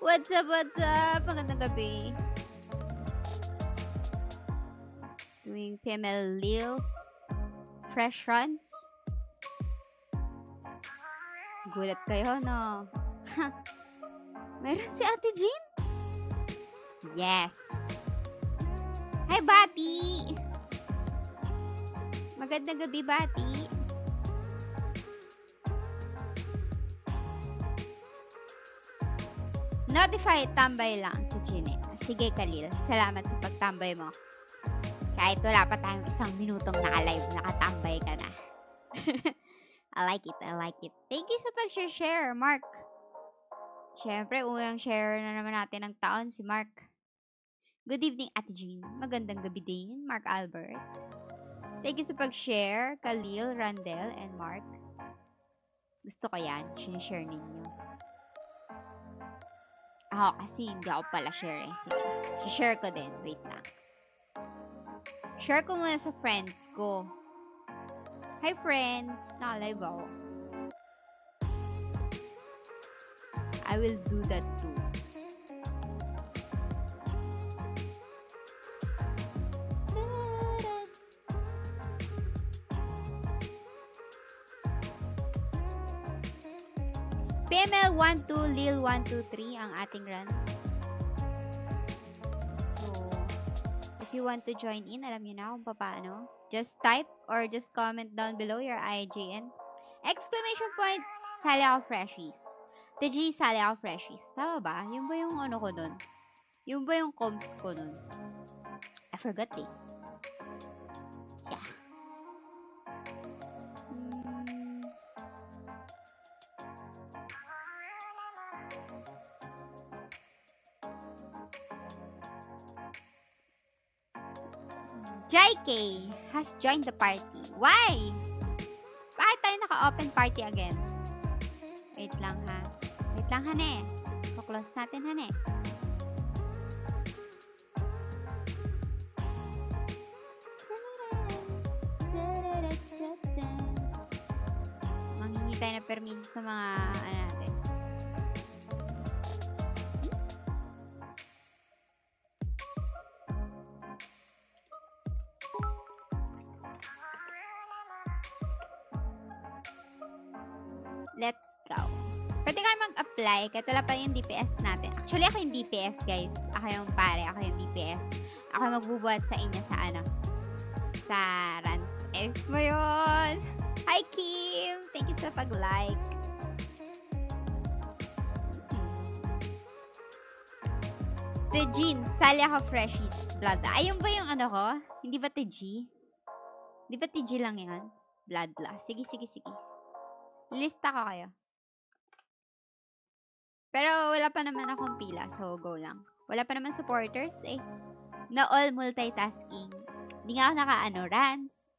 What's up, what's up? Magandang gabi. Doing PML Lil. Fresh runs. Gulat kayo, no? Meron si Ate Jean? Yes. Hi, Bati! Magandang gabi, Bati. Notify, tambay lang si Jeanette. Sige, Khalil. Salamat sa pagtambay mo. Kahit wala pa tayong 1 minutong naka-live, nakatambay ka na. I like it, I like it. Thank you sa pag-share, Mark. Siyempre, unang share na naman natin ng taon, si Mark. Good evening, Ate Jean. Magandang gabi din, Mark Albert. Thank you sa pag-share, Khalil, Randel, and Mark. Gusto ko yan, sinishare ninyo. Ako kasi hindi ako pala share eh. Sige, share ko din. Wait lang. Share ko muna sa friends ko. Hi friends! Naka-live ako. I will do that too. PML 12, Lil 123 ang ating runs. So, if you want to join in, alam nyo na kung paano. Just type or just comment down below your IGN. Exclamation point, sali ako freshies. The G, sali ako freshies. Tama ba? Yun ba yung ano ko nun? Yun ba yung comms ko nun? I forgot eh. Yeah. JK has joined the party. Why? Bakit tayo naka-open party again? Wait lang ha. Wait lang hane. So-close natin hane. Manghingi tayo ng permission sa mga ano natin. Let's go. Pwede kayo mag-apply kahit wala pa yung DPS natin. Actually, ako yung DPS, guys. Ako yung pare. Ako yung DPS. Ako yung magbubuhat sa inyo sa ano. Sa runs. X mo yun. Hi, Kim! Thank you sa pag-like. The Jean. Sali ako freshies. Blood. Ayun ba yung ano ko? Hindi ba TG? Hindi ba TG lang yan? Blood. Sige, sige, sige. Lista ko kayo. Pero wala pa naman akong pila, so go lang. Wala pa naman supporters eh. Na all multitasking. Hindi nga ako naka-ano, runs.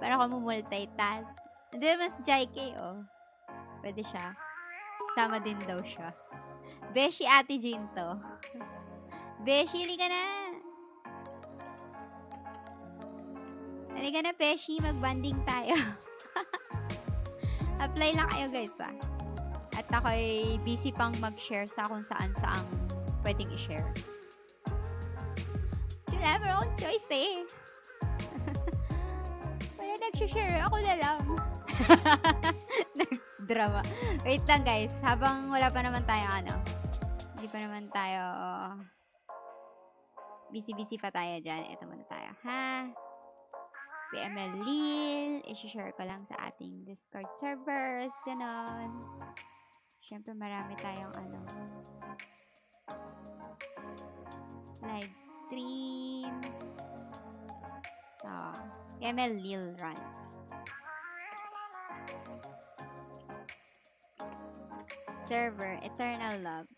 Pero ako multitask. Hindi naman si JK, oh. Pwede siya. Sama din daw siya. Beshi Ate Jean to. Beshi, halika na. Halika na, Beshi. Mag-banding tayo. Apply lang kayo, guys, ah. At ako'y busy pang mag-share sa kung saan-saang pwedeng i-share. Sila, pero akong choice, eh. Wala nag-share. Ako na lang. Nag-drama. Wait lang, guys. Habang wala pa naman tayo, ano. Hindi pa naman tayo, busy-busy pa tayo dyan. Ito muna tayo, ha? PML Lil, i-share ko lang sa ating Discord servers, ganon. Siyempre, marami tayong ano, live streams. So, PML Lil runs. Server, Eternal Love.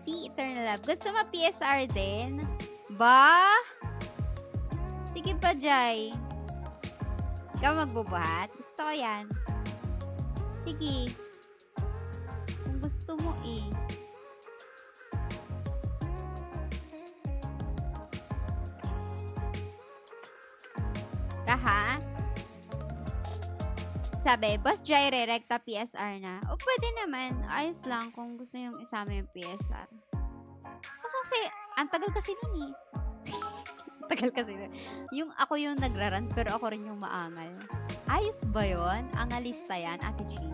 Si Eternal Love. Gusto mo PSR din? Ba? Sige pa, Jai. Ikaw magbubuhat? Gusto ko yan. Sige. Kung gusto mo eh. Kaha? Sabi, Boss Jaire, rekta PSR na. O, pwede naman. Ayos lang kung gusto yung isama yung PSR. Kasi, ang tagal kasi nun eh. Tagal kasi nun. Ako yung nagraran, pero ako rin yung maangal. Ayos ba yun? Angalista yan, Ate Jean?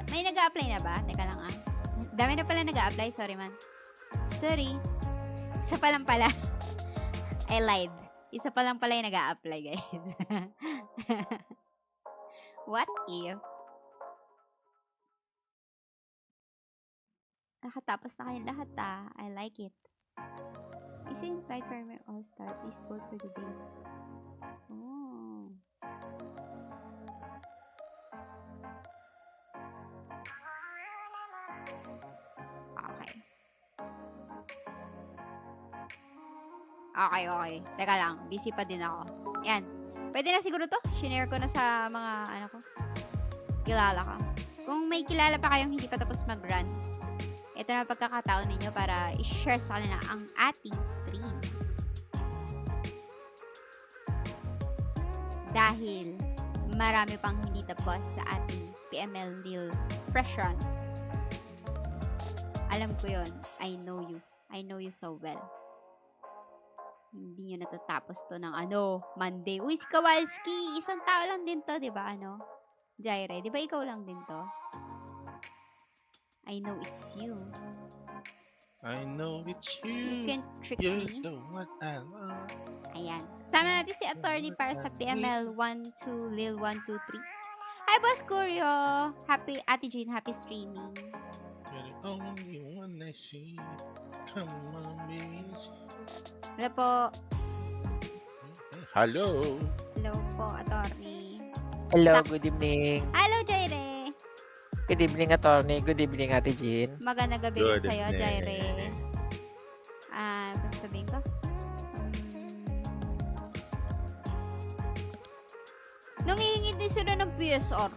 May nag-a-apply na ba? Teka lang ah. Dami na pala nag-a-apply. Sorry man. Sorry. Isa pa lang pala. I lied. Isa pa lang pala yung nag-a-apply, guys. What if? Nakatapos na kayong lahat ah. I like it. Is it invite for my all-star? Please vote for the day. Oh. Okay. Teka lang. Busy pa din ako. Yan. Pwede na siguro to. Shinare ko na sa mga, ko. Kilala ka. Kung may kilala pa kayong hindi pa tapos mag-run, ito na pagkakataon ninyo para i-share sa kanila ang ating stream. Dahil marami pang hindi tapos sa ating PML Lil Fresh Runs. Alam ko yon. I know you. I know you so well. Hindi nyo natatapos to ng Monday. Uy, si Kowalski! Isang tao lang din to, di ba? Jaire, di ba ikaw lang din to? I know it's you. I know it's you. You can trick You're me. the one I want. Ayan. Sama natin si Attorney para sa PML 12 Lil 123. Hi, Boss Curio! Happy, Ate Jean, happy streaming. You're the only one I see. Come on, baby. Hello po. Hello. Hello po, Attorney. Hello, good evening. Hello, Jaire. Good evening, attorney. Good evening, Ate Jean. Magandang gabi rin Good sa'yo, evening. Jaire. Ano sabihin ko? Nangihingi din sila ng PSR.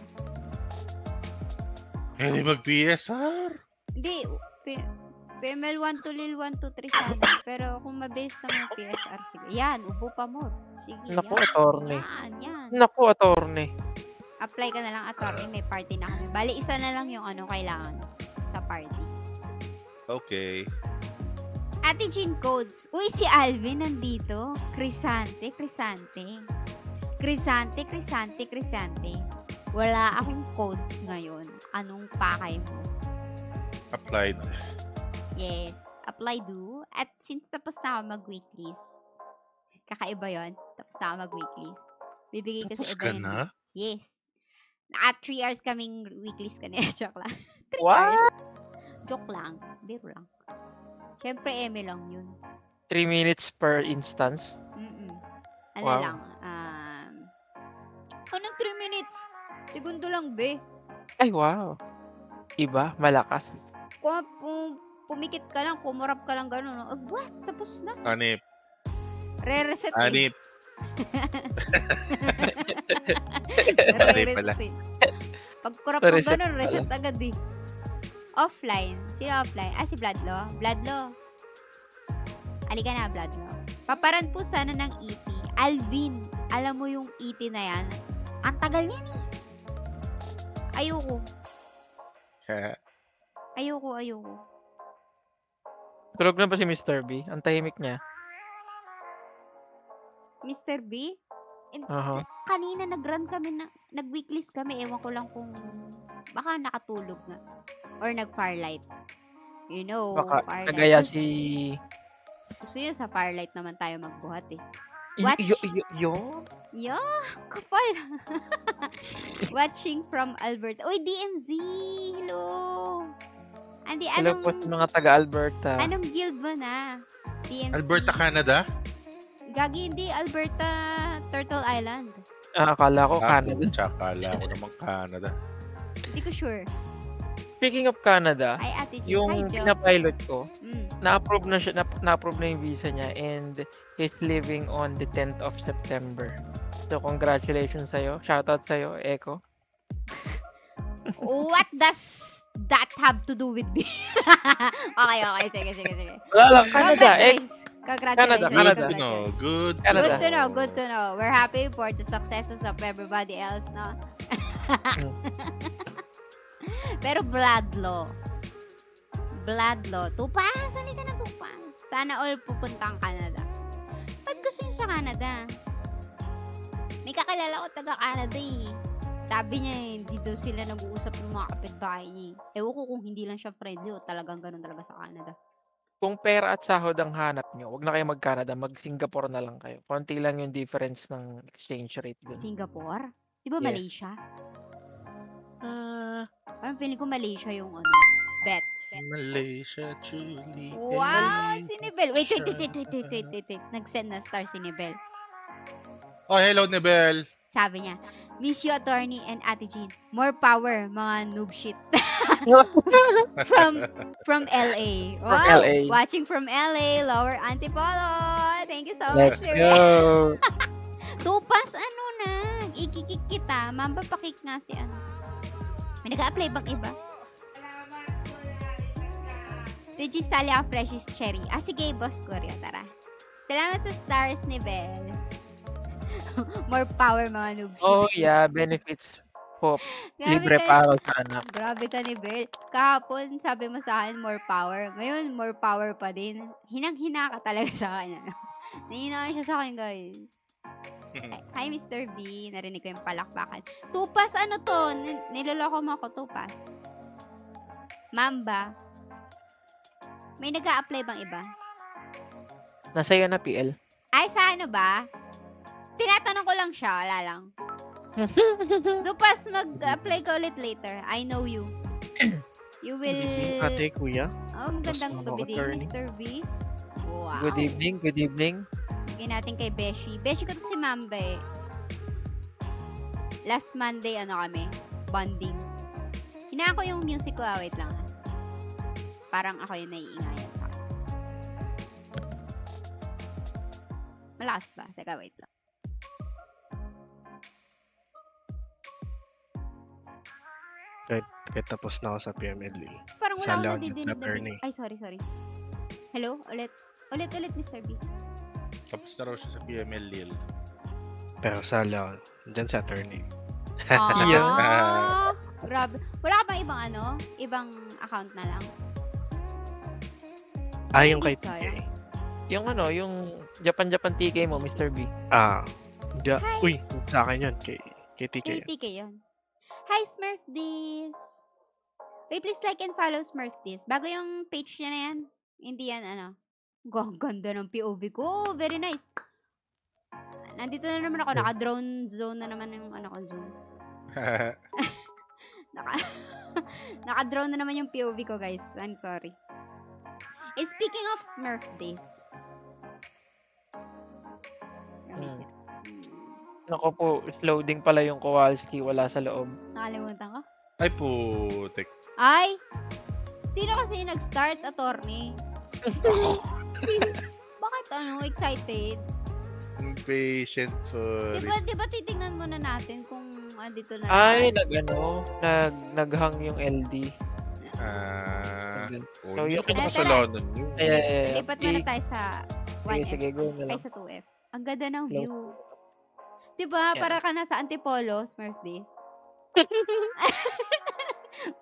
Pwede mag-PSR. Hindi, PML 1 to Lil 1 to 3 sana. Pero kung mabilis naman yung PSR, sige. Yan, ubo pa mo. Sige, Naku, yan. attorney. Yan. Naku, attorney. Apply ka na lang, attorney. May party na kami. Bali, isa na lang yung kailangan sa party. Okay. Ate Jean Codes. Uy, si Alvin nandito. Crisante. Wala akong codes ngayon. Anong pakay mo? Applied. Yes. Apply do. At since tapos na ako mag-weeklies, kakaiba yon. Tapos na ako mag-weeklies. Bibigay ko sa Tapos iba ka yun. na? Yes. At 3 hours kaming weeklies kanina. Joke lang. 3 What? hours. Joke lang. Biro lang. Siyempre, eme lang yun. 3 minutes per instance. Ano Wow. lang. Anong 3 minutes? Segundo lang, be. Ay, wow. Iba, malakas. Kung pumikit ka lang, kumurap ka lang gano'n. No? What? Tapos na. Anip. Re-reset eh. Anip. Re-reset pala. eh. Pag kurap mo Reset gano'n, pala. reset agad eh. Offline. Sino offline? Si Bladlo. Bladlo. Halika na, Bladlo. Paparan po sana ng ET. Alvin, alam mo yung ET na yan? Ang tagal yan eh. Ayoko. Ayoko. Tulog na ba si Mr. B? Ang tahimik niya. Mr. B? Aha. Kanina nag-run kami, nag-weeklies kami. Ewan ko lang kung baka nakatulog na. Or nag-firelight. You know, Baka firelight. kagaya si... Gusto yun, sa firelight naman tayo magbuhat eh. Y- Watch. Yun? Yeah, kapal. Watching from Alberta. Uy, DMZ! Hello! Andi, Hello po sa mga taga-Alberta. anong guild mo na? DMZ. Alberta, Canada? Gagi, hindi. Alberta, Turtle Island. Akala ko Canada. Tsakala ko naman Canada. Hindi ko sure. Speaking of Canada, Hi, Ate Jill. Hi, yung Joe. pinapilot ko, Mm. na-approve na siya, na-approve na yung visa niya and he's leaving on the 10th of September. So, congratulations sa'yo. Shoutout sa'yo, Echo. What the that have to do with me? Okay. Sige. Wala lang, Canada. Congratulations. Canada. Good to Canada. Good to know. We're happy for the successes of everybody else, no? Pero blood law. Tupas, hindi ka na tupas. Sana all pupunta ang Canada. Ba't gusto nyo sa Canada? May kakilala ko taga-Canada eh. Sabi niya hindi daw sila nag-uusap ng mga kapitbahay niya. Ewan ko kung hindi lang siya friendly o talagang ganun talaga sa Canada. Kung pera at sahod ang hanap nyo, wag na kayo mag-Canada, mag-Singapore na lang kayo. Konti lang yung difference ng exchange rate dun. Singapore? Di ba Yes. Malaysia? Parang feeling ko Malaysia yung bets. Malaysia, truly. Wow, si Nibel. Wait. Nag-send na star si Nibel. Oh, hello, Nebel. Sabi niya, miss you, attorney and Ate Jean. More power, mga noob shit. from LA. Wow. LA. Watching from LA, Lower Antipolo. Thank you so Let's much. go! Tupas, ikikik kita. Mambapakik nga si May nag-a-apply bang iba? Regis Salia Freshies Cherry. Sige, boss Korea, tara. Salamat sa stars ni Bell. More power, mga noob shit. Oh yeah, benefits po. Libre para sa anak. Grabe ka ni Bell. Kahapon, sabi mo sa akin, more power. Ngayon, more power pa din. Hinang-hina ka talaga sa akin. Nahinaan siya sa akin, guys. Hi, Mr. B. Narinig ko yung palakpakan. Tupas, to? Niloloko mo ako, Tupas. Mamba. May nag-a-apply bang iba? Nasa'yo na, PL. Ay, sa ba? Tinatanong ko lang siya. Wala lang. Tupas, mag-apply ka ulit later. I know you. You will... Ate, kuya. Oh, magandang Basta gabi din, attorney. Mr. B. Wow. Good evening. Lagyan natin kay Beshi. Beshi ko to si Mamba eh. Last Monday, kami? Bonding. Hinaan ko yung music ko. Wait lang ha. Parang ako yung naiingayan sa akin. Malakas ba? Teka, wait lang. Kahit tapos na ako sa PMLE. Parang wala Sala akong ako nadidinig sa na attorney. Ay, sorry. Hello? Ulit, Mr. B. Tapos na raw siya sa PMLL. Pero sala ako. Diyan sa attorney. Ah, grabe. Wala ka bang ibang account na lang? Yung kay Bisaya. TK. Yung Japan TK mo, Mr. B. Uy, sa akin yun. Kay TK Kay yun. TK yun. Hi, Smurfdis! Wait, please like and follow Smurfdis. Bago yung page niya na yan. Hindi yan, ganda ng POV ko. Very nice. Nandito na naman ako. Naka-drone zone na naman yung zone. Naka-drone na naman yung POV ko, guys. I'm sorry. Speaking of Smurfdis. Nako po, loading pala yung Kowalski. Wala sa loob. Nakalimutan ko. Ay, putik. Ay! Sino kasi nag-start, attorney? Bakit excited? Impatient, sorry. Di ba titingnan muna natin kung dito na Ay, naghang yung LD. So, Hindi yung ko kasalanan yun. Lipat muna tayo sa 1F. Sige, go na Ay, lang. sa 2F. Ang ganda ng Hello. view. Diba? Yeah. Para ka na sa Antipolo, Smurfdis.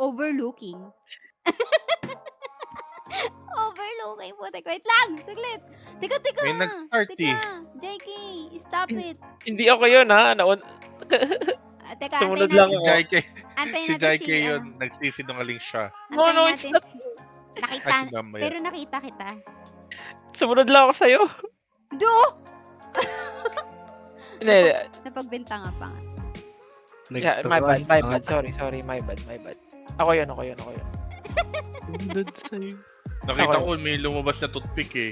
Overlooking. Overlooking. Putik. Wait lang. Saglit. Teka. May nag-start eh. JK, stop it. Hindi ako yun, ha? Teka, Sumunod antayin lang natin. ako. Antayin Si natin JK yun, nagsisinungaling siya. No, Antayin it's natin not. Nakita. Ay, si Mamba Pero yan. nakita kita. Sumunod lang ako sa'yo. Do! Hindi, Napagbenta nga pa nga. yeah, my bad. Sorry, my bad. Ako yun. Sundod sa'yo. Nakita Ako ko may lumabas na toothpick eh.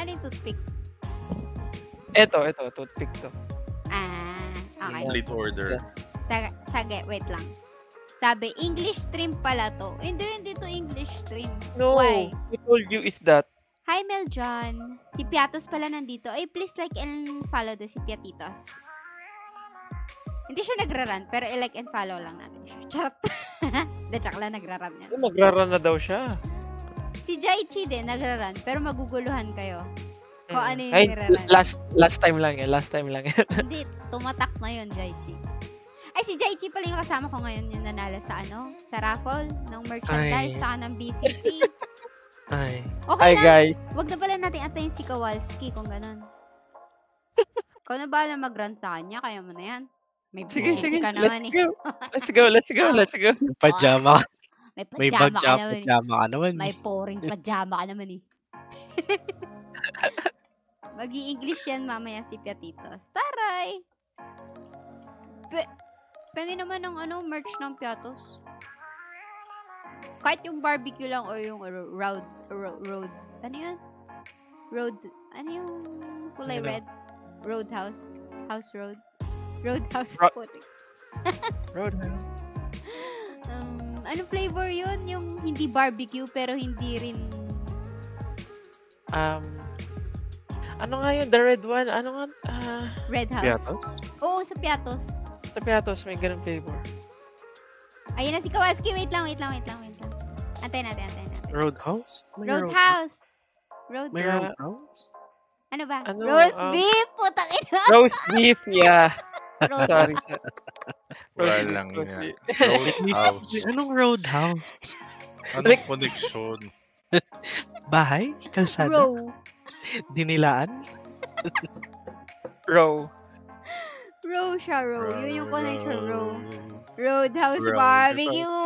Ano yung toothpick? Eto, toothpick to. Okay. Complete order. Sage, wait lang. Sabi, English stream pala to. Hindi to English stream. No, Why? I told you is that. Hi, Meljon. Si Piatos pala nandito. Ay, please like and follow si Piatitos. Hindi siya nagra-run, pero i-like and follow lang natin siya. Charot. De, tsaka lang nagra-run yan. Magra-run na daw siya. Si Jaichi din, nagra-run. Pero maguguluhan kayo. Kung ano yung Ay, nire-run. last time lang yan. Last time lang yan. Hindi, tumatak na yun, Jaichi. Ay, si Jaichi pala yung kasama ko ngayon yung nanalo sa sa raffle ng merchandise, Ay. saka ng BCC. Ay. Okay Hi lang. guys. Wag na pala natin atayin si Kowalski kung ganun. Ikaw na bahala mag-run sa kanya, kaya mo na yan. May Sige, BCC sige. ka naman eh. Let's go. Let's go. Let's go. Pajama. May May pajama ka naman eh. pajama ka naman. May pouring pajama ka naman eh. Mag-i-English yan mamaya si Piatitos. Taray! Pengi naman ng merch ng Piatos. Kahit yung barbecue lang o yung road. Ano yun? Ano yung kulay Ano? red? Roadhouse. House road. Roadhouse. putik. Roadhouse. Ano flavor yun? Yung hindi barbecue pero hindi rin... Ano nga yun? The red one? Ano nga? Red House. Piatos? Oo, sa Piatos. Sa Piatos, may ganun flavor. Ayun na si Kowalski. Wait lang. Antayin natin. Roadhouse? May Roadhouse. May roadhouse? Ano ba? Ano, Roast beef! Putang ina! Roast beef, yeah. Roast Sorry. Walang Roast yan. beef. Roadhouse. Anong roadhouse? Anong connection? Bahay? Kalsada? Row. Dinilaan? Row. Row siya, row. Yun yung connection, row. Road. Roadhouse Road. barbecue!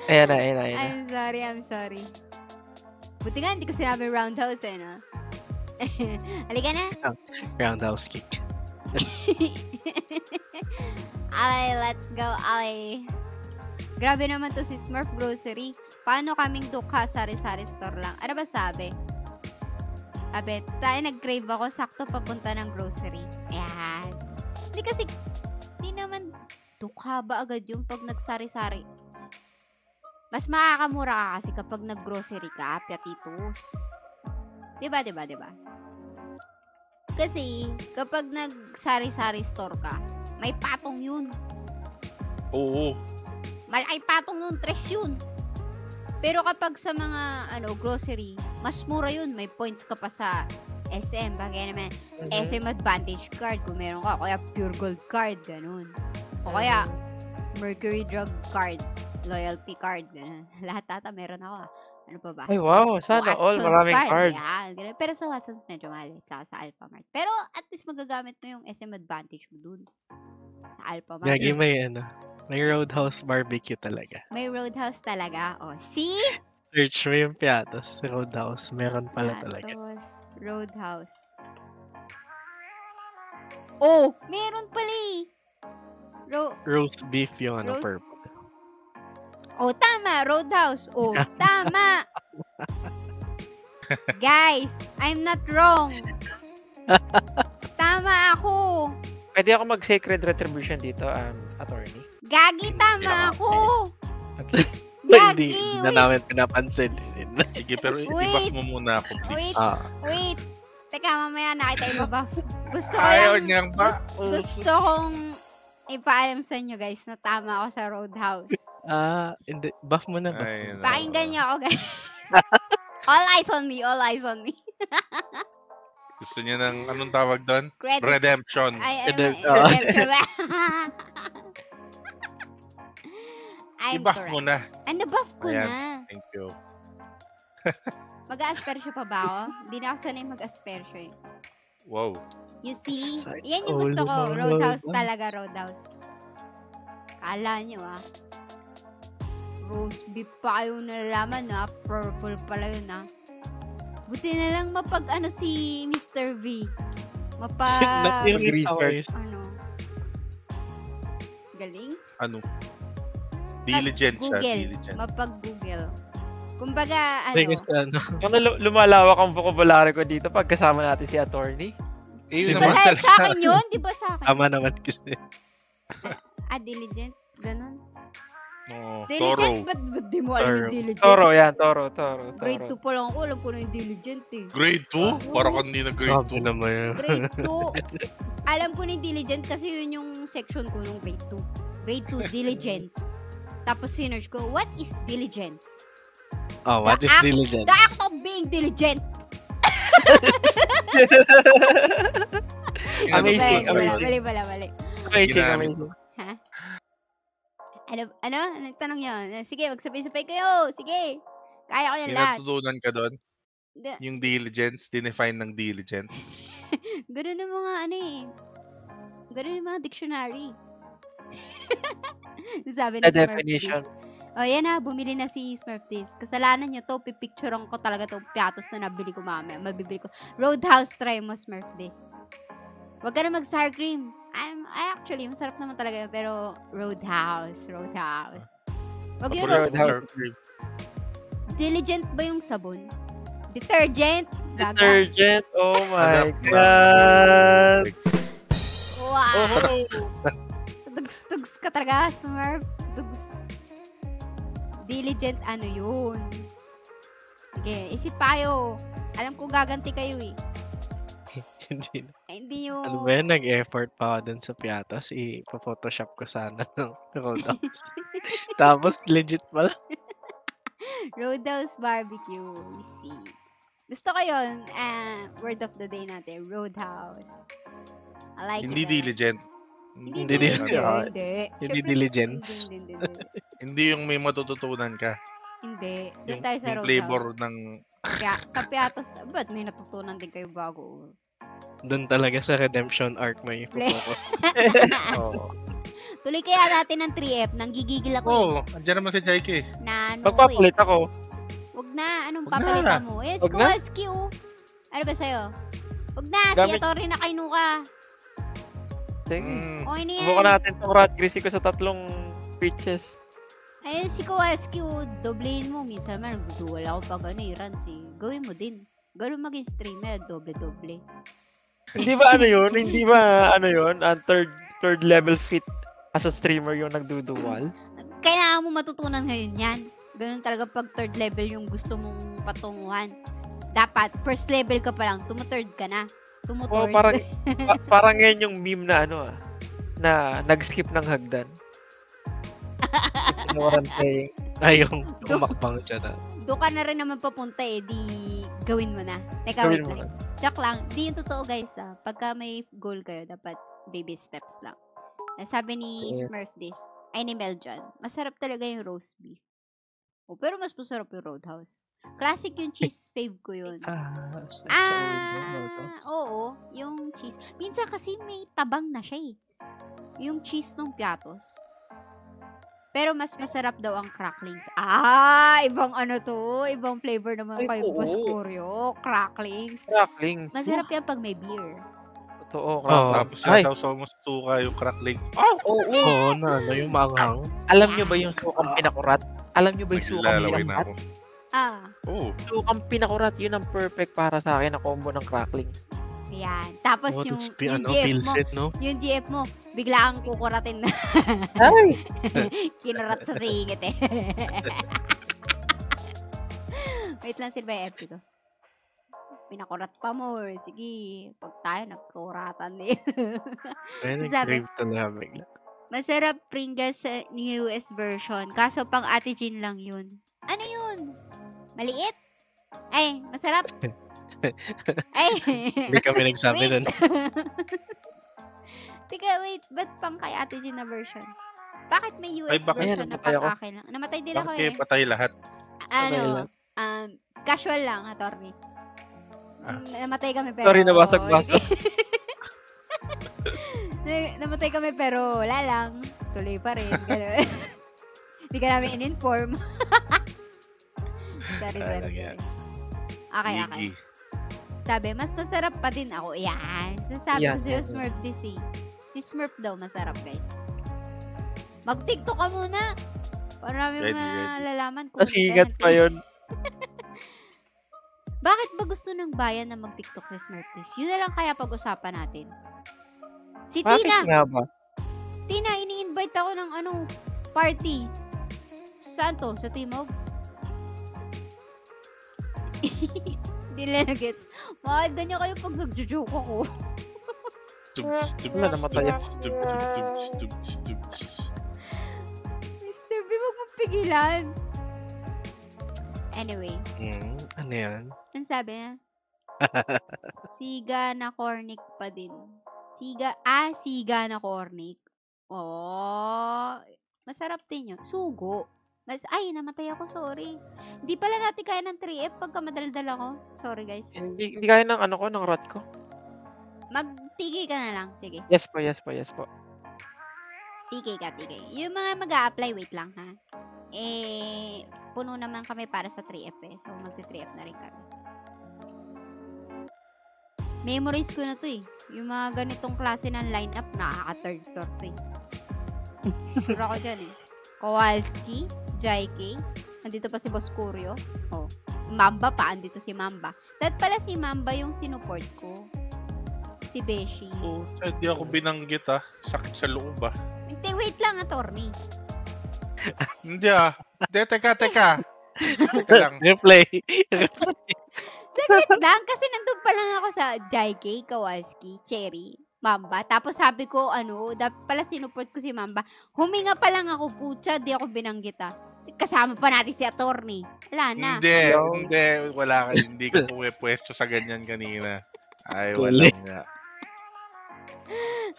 Ayan na. I'm sorry. Buti nga, hindi ko sinabi roundhouse no? Halika na. Roundhouse kick. Okay, let's go, Ali. Grabe naman to si Smurf Grocery. Paano kaming dukha sari-sari store lang? Ano ba sabi? Sabi, tayo nag-crave ako, sakto papunta ng grocery. Ayan. Hindi kasi, di naman dukha ba agad yung pag nagsari-sari? Mas makakamura ka kasi kapag nag-grocery ka, Piatitos. Diba? Kasi, kapag nag-sari-sari store ka, may patong yun. Oo. Malaki patong nun, 3 yun. Pero kapag sa mga, grocery, mas mura yun. May points ka pa sa SM. Bagay naman, SM Advantage card kung meron ka. O kaya Pure Gold card, ganun. O kaya, Mercury Drug card. Loyalty card, gano'n. Lahat ata meron ako. Ano pa ba? Ay, wow. Sana all. Watson's Maraming card. Yeah, ganun. Pero sa Watson's medyo mahal. Tsaka sa Alphamart. Pero at least magagamit mo yung SM Advantage mo dun. Sa Alphamart. Gagi may roadhouse barbecue talaga. May Roadhouse talaga. O, see? Search mo yung Piatos. Roadhouse. Meron pala talaga. Tapos, Roadhouse. Oh! Meron pala eh. Roast beef yung Roast- purple. Oh, tama. Roadhouse. Oh, tama. Guys, I'm not wrong. Tama ako. Pwede ako mag-sacred retribution dito, attorney. Gagi, tama ako. Hindi Gagi, na wait. namin pinapansin. Sige, pero Wait. i-buff mo muna ako, please. Wait. Teka, mamaya nakita iba-buff. Gusto ko Ayaw lang, niyang ba? gusto kong ipaalam sa inyo guys na tama ako sa Roadhouse. Hindi. Buff mo na ba? Ay, no. Pakinggan niyo ako guys. All eyes on me, all eyes on me. Gusto niya ng, anong tawag doon? Credit. Redemption. Ay, I'm I-buff correct. mo na. Buff ko Ayan. na. Thank you. Mag-aspersyo pa ba ako? Hindi na ako sanay mag-aspersyo eh. Wow. You see? Excited. Yan yung gusto ko. Oh, Roadhouse Lord. talaga, Roadhouse. Kala nyo roast beef pa kayo nalalaman purple pala yun Buti na lang si Mr. V. Research. Galing? Ano? Diligent siya. Google. Diligent. Mapag-Google. Kumbaga, Yung lumalawak ang vocabulary ko dito pag kasama natin si attorney. Eh, yun Di ba naman dahil talaga. sa akin yun? Di ba sa akin? Tama naman kasi. Diligent? Ganon. Oo, Diligent? Toro. Ba't di mo alam yung Toro. diligent? Toro, yan. Toro. Grade 2 pa lang ako. Alam ko na yung diligent eh. Grade 2? Parang hindi na grade Grabe 2. naman yun. Grade 2. Alam ko na yung diligent kasi yun yung section ko nung grade 2. Grade 2, diligence. Tapos sinerge ko, what is diligence? Oh, what is diligence? The act of being diligent. Amazing, Mali. Amazing, Ginamit. amazing. Ha? Ano? Nagtanong yun. Sige, magsabay-sabay kayo. Sige. Kaya ko yan May lahat. natutunan ka doon? Ga- Yung diligence, dinefine ng diligent. Ganun ang mga ganun yung mga dictionary. Sabi ni The definition. Smurfdis. Oh, yan na. Bumili na si Smurfdis. Kasalanan niya to. Pipicturean ko talaga tong piatos na nabili ko mamaya. Mabibili ko. Roadhouse, try mo, Smurfdis. Huwag ka na mag-sour cream. Actually, masarap naman talaga yun. Pero, Roadhouse. Huwag yung Roadhouse. roast. Diligent ba yung sabon? Detergent? Gaga. Detergent. Oh my Hanap na. God. Wow. Oh. Tugs ka talaga, Smurf. Tugs. Diligent, ano yun? Sige, isip pa kayo. Alam ko gaganti kayo eh. Hindi na. Ay, hindi yung... Ano ba yan? Nag-effort pa ako dun sa piatos. Ipa-photoshop ko sana ng Roadhouse. Tapos legit pala. Roadhouse Barbecue. See. Gusto ko yun. Word of the day natin. Roadhouse. I like Hindi it. diligent. Hindi diligent. diligent. Hindi. Hindi Syempre, diligence. Hindi. Hindi yung may matututunan ka. Hindi. Doon Yung, tayo sa yung Roadhouse. flavor ng... Sa Piatos, ba't may natutunan din kayo bago? Doon talaga sa redemption arc may focus. Oo. Tuloy kaya natin ng 3F. Nanggigigil ako Oo, andyan naman si Jaike. na Magpapalit ako. Wag na. Anong Wag na. papalitan mo? Yes, Wag na? Kowalski, oh. Ano ba sa'yo? Wag na. Si Gamit- Atori na kainuka. Sige. Okay na yan. Subukan natin itong rat greasy ko sa 3 pitches. Ayun, si Kowalski, oh. Doblein mo. Minsan man, nagduduwal ako pag ano, runs eh. Gawin mo din. Gawin maging streamer. Doble-doble. Hindi ba ano yun? Hindi ba ano yun? Third level fit as a streamer yung nagduduwal? Kailangan mo matutunan ngayon yan. Ganun talaga pag third level yung gusto mong patunguhan. Dapat, first level ka pa lang, tumutthird ka na. Oh, parang ngayon yung meme na ano na nag-skip ng hagdan. Ignorante. Ay, yung tumakbang siya na. Doon ka na rin naman papunta eh, di gawin mo na. Teka, Gawin wait mo lang. na. Joke lang, di yung totoo guys Pagka may goal kayo, dapat baby steps lang. Sabi ni Yeah. Smurf this, ay ni Meljon, masarap talaga yung roast beef. Oh, pero mas masarap yung Roadhouse. Classic yung cheese fave ko yun. Oo, yung cheese. Minsan kasi may tabang na siya eh. Yung cheese ng Piatos. Pero mas masarap daw ang cracklings. Ibang ano to. Ibang flavor naman Ay, kay oo. Boss Coryo. Cracklings. Crackling. Masarap yan pag may beer. Totoo, Oo. crackling. Tapos Ay, sinasawsaw mo sa suka yung crackling. oo. Oo, na ano yung maanghang. Alam nyo ba yung sukang pinakurat? Alam nyo ba yung sukang Naglalaway na nilambat? ako. Oo. Sukang pinakurat, yun ang perfect para sa akin na combo ng crackling. Yan. Tapos Oh, yung, that's yung ano, GF mo, pilset, no? yung GF mo, bigla kang kukuratin na Ay! kinurat sa singit eh. Wait lang, sino ba yung FP ko? Pinakurat pa mo. Sige, pag tayo nagkuratan din. Ay, Sabi- nag-crave talaga bigla. Masarap Pringles sa US version. Kaso pang Ate Jean lang yun. Ano yun? Maliit? Ay, masarap. Ay. Hindi kami nagsabi Wait. nun. Teka, wait. Ba't pang kay Ate Jean na version? Bakit may US Ay, bakit? version na Namatay pang ako. akin lang? Namatay din ako Bakit eh. patay lahat? Ano, casual lang, attorney. Ah. Namatay kami pero... Sorry, nabasag-basag. Namatay kami pero wala lang. Tuloy pa rin. Ganun. Hindi ka namin in-inform. sorry. Okay. Gigi. Sabi, mas masarap pa din ako. Yan. Sasabi Yan, ko sa'yo, yan. Smurf this eh. Si Smurf daw masarap, guys. Mag-TikTok ka muna. Para namin Ready. malalaman kung Nasigat pa yun. Bakit ba gusto ng bayan na mag-TikTok sa Smurfs? Yun na lang kaya pag-usapan natin. Si Bakit Tina! nga ba? Tina, ini-invite ako ng party. Saan to? Sa Timog? Hindi nila na-gets. Bakit ganyan kayo pag nagjo-joke ako? Wala, namatay ako. Mr. B, huwag mong pigilan. Anyway, Ano yan? ang sabi niya? Siga na cornic pa din. Siga na cornic. Oh, masarap din yun. Sugo. Namatay ako, sorry. Hindi pala natin kaya ng 3F pagka madaldal ako. Sorry, guys. Hindi kaya ng ng rat ko. Magtigay ka na lang. Sige. Yes po, yes po, yes po. Tigay ka, tigay. Yung mga mag-a-apply, wait lang, ha? Puno naman kami para sa 3F eh. So, magti-3F na rin kami. Memorize ko na to eh. Yung mga ganitong klase ng lineup, nakaka-third floor to eh. Sure ako dyan eh. Kowalski, Jaike, nandito pa si Boss Curio. Oh. Mamba pa, andito si Mamba. Dahil pala si Mamba yung sinuport ko. Si Beshi. Oh, hindi ako binanggit Sakit sa loob Hindi, wait lang, attorney. Hindi Hindi, teka. Teka lang. Replay. Saglit lang, kasi nandun pa lang ako sa Jaike, Kowalski, Cherry, Mamba. Tapos sabi ko, dapat pala sinuport ko si Mamba. Huminga pa lang ako, putya, di ako binanggit Kasama pa natin si attorney. Wala na. Hindi, wala ka. Hindi ka pumipwesto sa ganyan kanina. Ay, wala nga.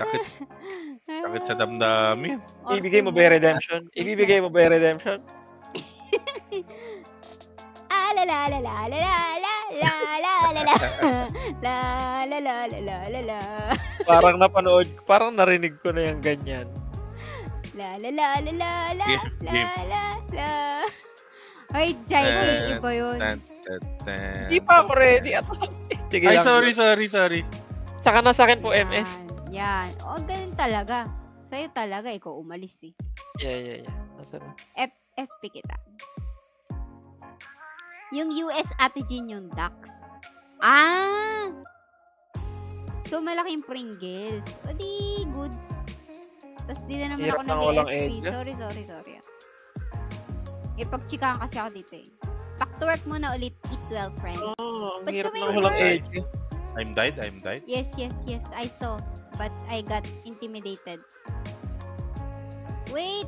Sakit sa damdamin. Ibibigay mo ba yung redemption? Ibibigay mo ba yung redemption? La la la la la la la la la la la la la la la la la. Parang napanood, parang narinig ko na yung ganyan. La la la la la la la Game. la la. Ay, Jaike, iba yun. Hindi pa ako ready at sige Ay, lang. sorry. Tsaka na sa akin po, MS. Yan. O, ganun talaga. Sa'yo talaga, ikaw umalis eh. Yeah. Nasaan? FP kita. Yung US Ate Jean yung Dax. So, malaking Pringles. O di, goods. Tapos di na naman Hirap ako ng walang nag-FP. egg. Sorry. Ipagchikahan kasi ako dito eh. Back to work muna ulit, eat well, friend. Ang Ba't hirap kami ng walang work? edge. I'm died. Yes, I saw. But I got intimidated. Wait!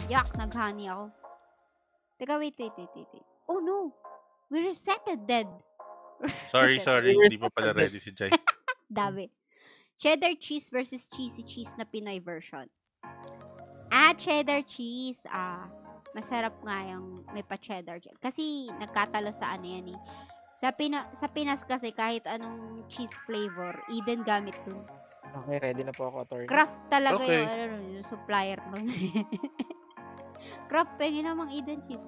Yak, nag-honey ako. Teka, wait. Oh no! We resetted dead. Sorry. Hindi pa pala ready si Jai. Dami. Cheddar cheese versus cheesy cheese na Pinoy version. Cheddar cheese. Masarap nga yung may pa-cheddar. Kasi nagkatalo sa yan eh. Sa Pinas kasi kahit anong cheese flavor, Eden gamit dun. Okay, ready na po ako, attorney. Craft talaga Okay. yung supplier nun. Craft, pengen namang Eden cheese.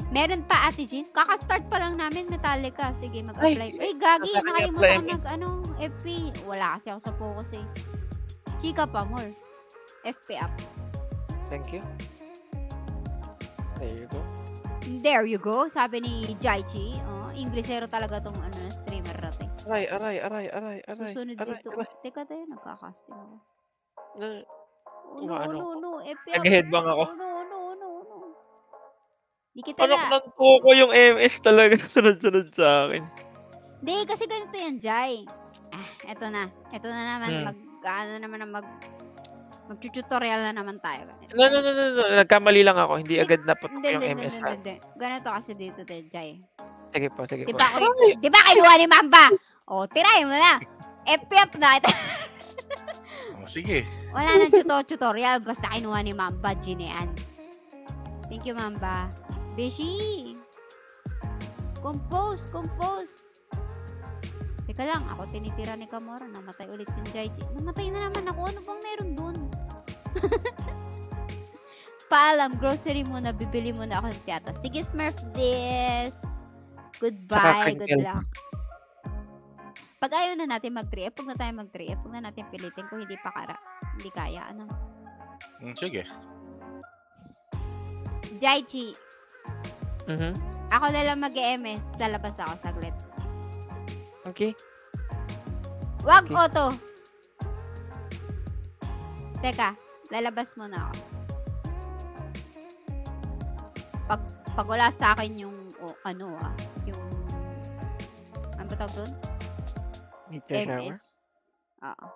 Meron pa, Ate Jean? Kaka-start pa lang namin, Metallica. Sige, mag-apply. Ay, gagi, Sa akin nakalimutan i-apply ko FP. Wala kasi ako sa focus eh. Chika pa, more. FP up. Thank you. There you go. There you go, sabi ni Jaichi. Inglesero talaga tong streamer natin. Aray. Susunod aray, dito. aray. Teka tayo, nagkakasting ako. Umaano No. FP up. Nag-headbang ako. No. Di kita Anak na. ng kuko yung MS talaga sunod-sunod sa akin. Di, kasi ganito yan, Jai. Eto na. Ito na naman, mag-tutorial na naman tayo. No. Nagkamali lang ako. Hindi agad napot ko yung MS. Hindi. Ganito kasi dito, Jai. Sige po. Di ba kinuha ni Mamba? Tirahin mo na. FP up na. Sige. Wala nang tutorial. Basta kinuha ni Mamba, Ginean. Thank you, Mamba. Beshi! Compose! Teka lang, ako tinitira ni Kamora. Namatay ulit yung Jaiji. Namatay na naman ako. Ano bang meron dun? Paalam, grocery muna. Bibili muna ako ng piyata. Sige, Smurf this. Goodbye. Good luck. Pag ayaw na natin mag-3F, huwag na tayo mag-3F. Huwag na natin pilitin kung hindi pa hindi kaya. Sige. Jaichi. Mhm. Ako na lang mag-EMS. Lalabas ako saglit. Okay. Wag Okay. auto. Teka, lalabas muna ako. Pag wala sa akin yung yung Ano ba tawag doon? Meteor shower? MS. Oo.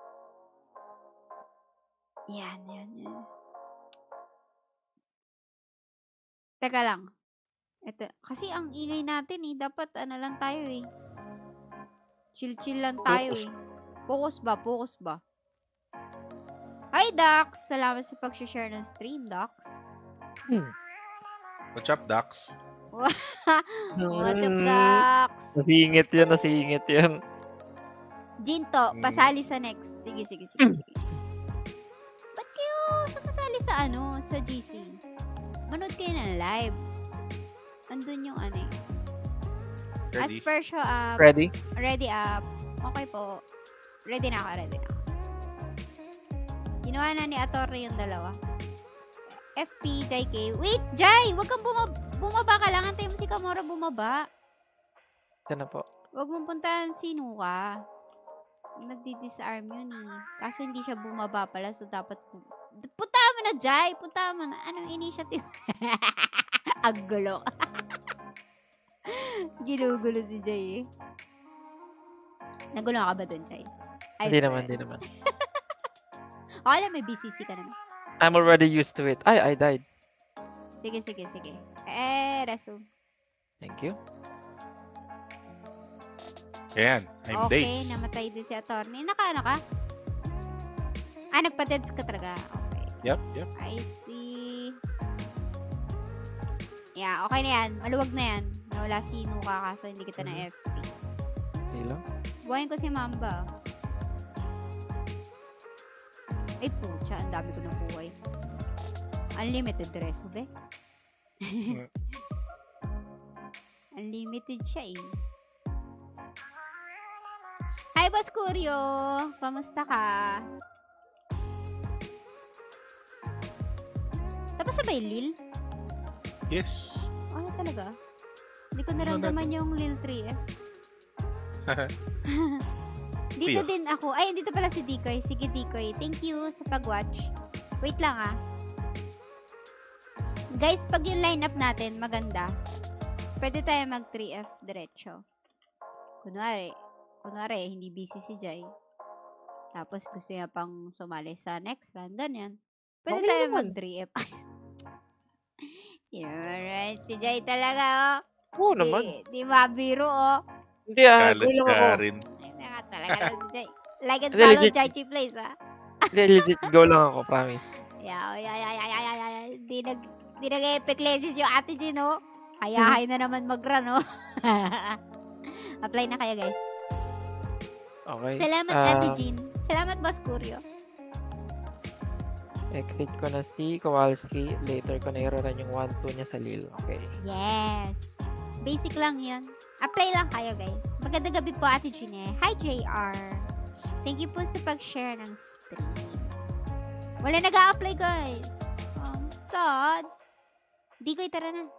Yan. Teka lang. Ito. Kasi ang ingay natin eh. Dapat ano lang tayo eh. Chill lang tayo eh. Focus ba? Hi, Dax! Salamat sa pag-share ng stream, Dax. What's up, Dax? What's up, Dax? Nasingit yan. Jinto, pasali sa next. Sige. Ba't kayo sumasali sa sa GC? Manood kayo ng live. Andun yung ano eh. Ready? Aspersio up. Ready? Ready up. Okay po. Ready na ako. Ginawa na ni Atorre yung dalawa. FP, JK. Wait, Jai! Huwag kang bumaba ka lang. Antayin mo si Kamora bumaba. Ito na po. Huwag mong puntahan si Nuka. Nagdi-disarm yun eh. Kaso hindi siya bumaba pala. So, dapat puntahan mo na, Jai! Puntahan mo na. Anong initiative? Ang gulo. Ginugulo si Jai eh. Nagulo ka ba dun, Jai? Hindi naman. Okay lang, may BCC ka naman. I'm already used to it. I died. Sige. Resume. Thank you. Ayan, I'm Okay, Days. namatay din si Attorney. Naka-ano ka? Nagpa-deads ka talaga. Okay. Yep. I see. Yeah, okay na yan. Maluwag na yan. Nawala si Nuka kaso hindi kita na FP. Hindi lang. Buhayin ko si Mamba. Ay, pucha. Ang dami ko ng buhay. Unlimited reso, be. Unlimited siya eh. Hi, Boss Kuryo! Kamusta ka? Tapos na ba yung Lil? Yes. Ano talaga? Hindi ko naramdaman yung Lil 3F. Dito Pio. din ako. Ay, dito pala si Dikoy. Sige, Dikoy. Thank you sa pag-watch. Wait lang ah. Guys, pag yung lineup natin maganda, pwede tayo mag 3F diretso. Kunwari, hindi busy si Jai. Tapos gusto niya pang sumali sa next round. Ganyan. Pwede Okay tayo naman. mag 3F. Alright. Si Jai talaga, oh. Oo naman. Di mabiro, oh. Hindi go lang ako. rin. Hindi nga talaga lang si Jai. Like and Hindi, follow legit. Jai Chi Plays, ah. Hindi, legit. Go lang ako, promise. Yeah. Di nag-epic legends yung ate Jin, oh. Hayahay na naman mag-run, oh. Apply na kayo, guys. Okay. Salamat, Ate Jean. Salamat, Boss Kuryo. Exit ko na si Kowalski. Later ko na i-run yung 1-2 niya sa Lil. Okay. Yes. Basic lang yan. Apply lang kayo, guys. Magandang gabi po, Ate Jean, eh. Hi, JR. Thank you po sa pag-share ng stream. Wala nag-a-apply, guys. Sad. Di ko itara na.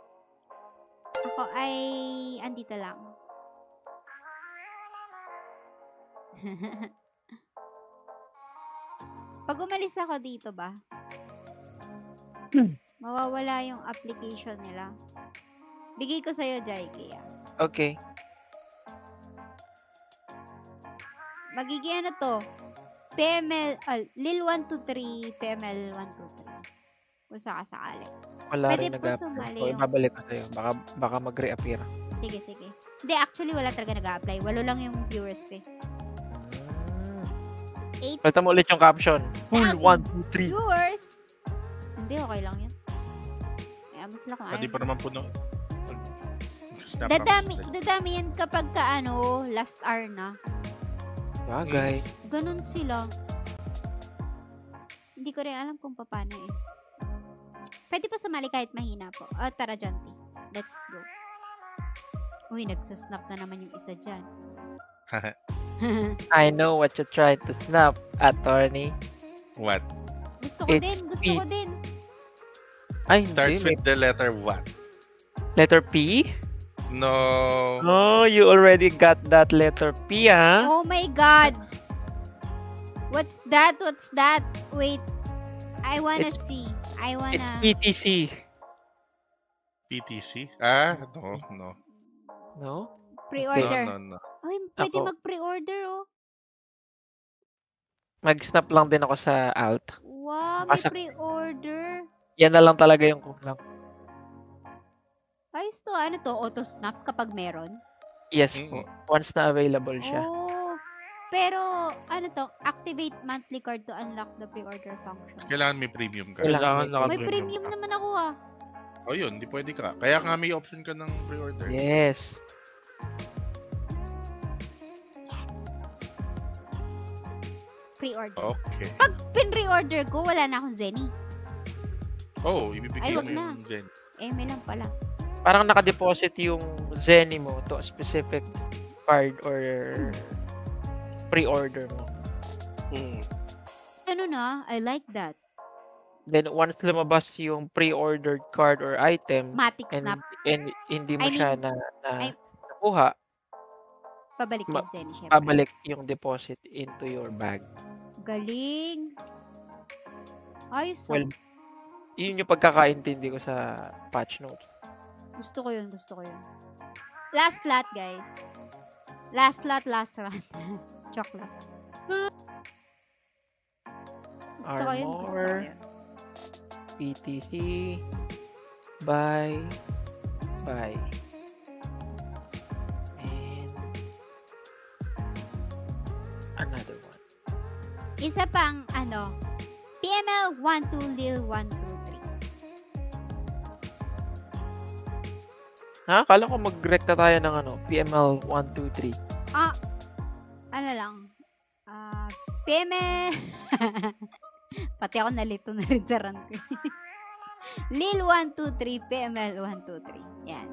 Ako ay andito lang. Pag umalis ako dito ba, mawawala yung application nila. Bigay ko sa'yo, Jai, kaya. Okay. Magiging ano to? PML, Lil 123, PML 123. Kung sakasakali. Wala Pwede rin po nag-apply. sumali So, yung- ibabalik ko sa'yo. Baka mag-reappear. Sige. Hindi, actually, wala talaga nag-a-apply. 8 lang yung viewers ko eh. 8 Palitan mo ulit yung caption. Full 1, 2, 3. viewers! Hindi, okay lang yan. Kaya mo sila kung Pwede ayaw. pa naman puno. Dadami yan kapag ka last hour na. Bagay. Ganun sila. Hindi ko rin alam kung paano eh. Pwede pa sumali kahit mahina po. Tara, Jonty. Let's go. Uy, nagsasnap na naman yung isa dyan. I know what you tried to snap, attorney. What? Gusto ko din. Ay, Starts hindi. with the letter what? Letter P? No. Oh, you already got that letter P, ah? Oh my God! What's that? Wait. I wanna It's- see. It's PTC. PTC? No. No? Pre-order. No. Ay, pwede Ako, mag-pre-order, oh. mag-snap lang din ako sa alt. Wow, may Baka pre-order. yan na lang talaga yung kulang. Ayos to. Ano to? Auto-snap kapag meron? Yes po. Mm-mm. Once na available siya. Oh. Pero, ano to? Activate monthly card to unlock the pre-order function. Kailangan may premium ka. Kailangan Kailangan may May naka-premium premium ka. naman ako, ah. O yun, di pwede ka. Kaya nga may option ka ng pre-order. Yes. Pre-order. Okay. Pag pin-reorder ko, wala na akong Zenny. Oh, Ay, ibibigay wag mo na. yung Zen. Eme lang pala. Parang nakadeposit yung Zenny mo to a specific card or pre-order mo. Mm. Ano na? I like that. Then once lumabas yung pre-ordered card or item Matic and snap. hindi mo I siya mean, I- nakuha, Pabalik Ma- yung Zenny, syempre. babalik yung deposit into your bag. Galing. Ayos. Well, yun yung pagkakaintindi ko sa patch notes. Gusto ko yun. Last lot, guys. Last lot, last run. Chocolate. Gusto ko Armor. yun. PTC, buy, and another one. Isa pang, PML 12 Lil 123. Kala ko mag-recta tayo ng PML 123. Ano lang. PML. Pati ako nalito na rin sa run ko. Lil 123, PML 123. Yan.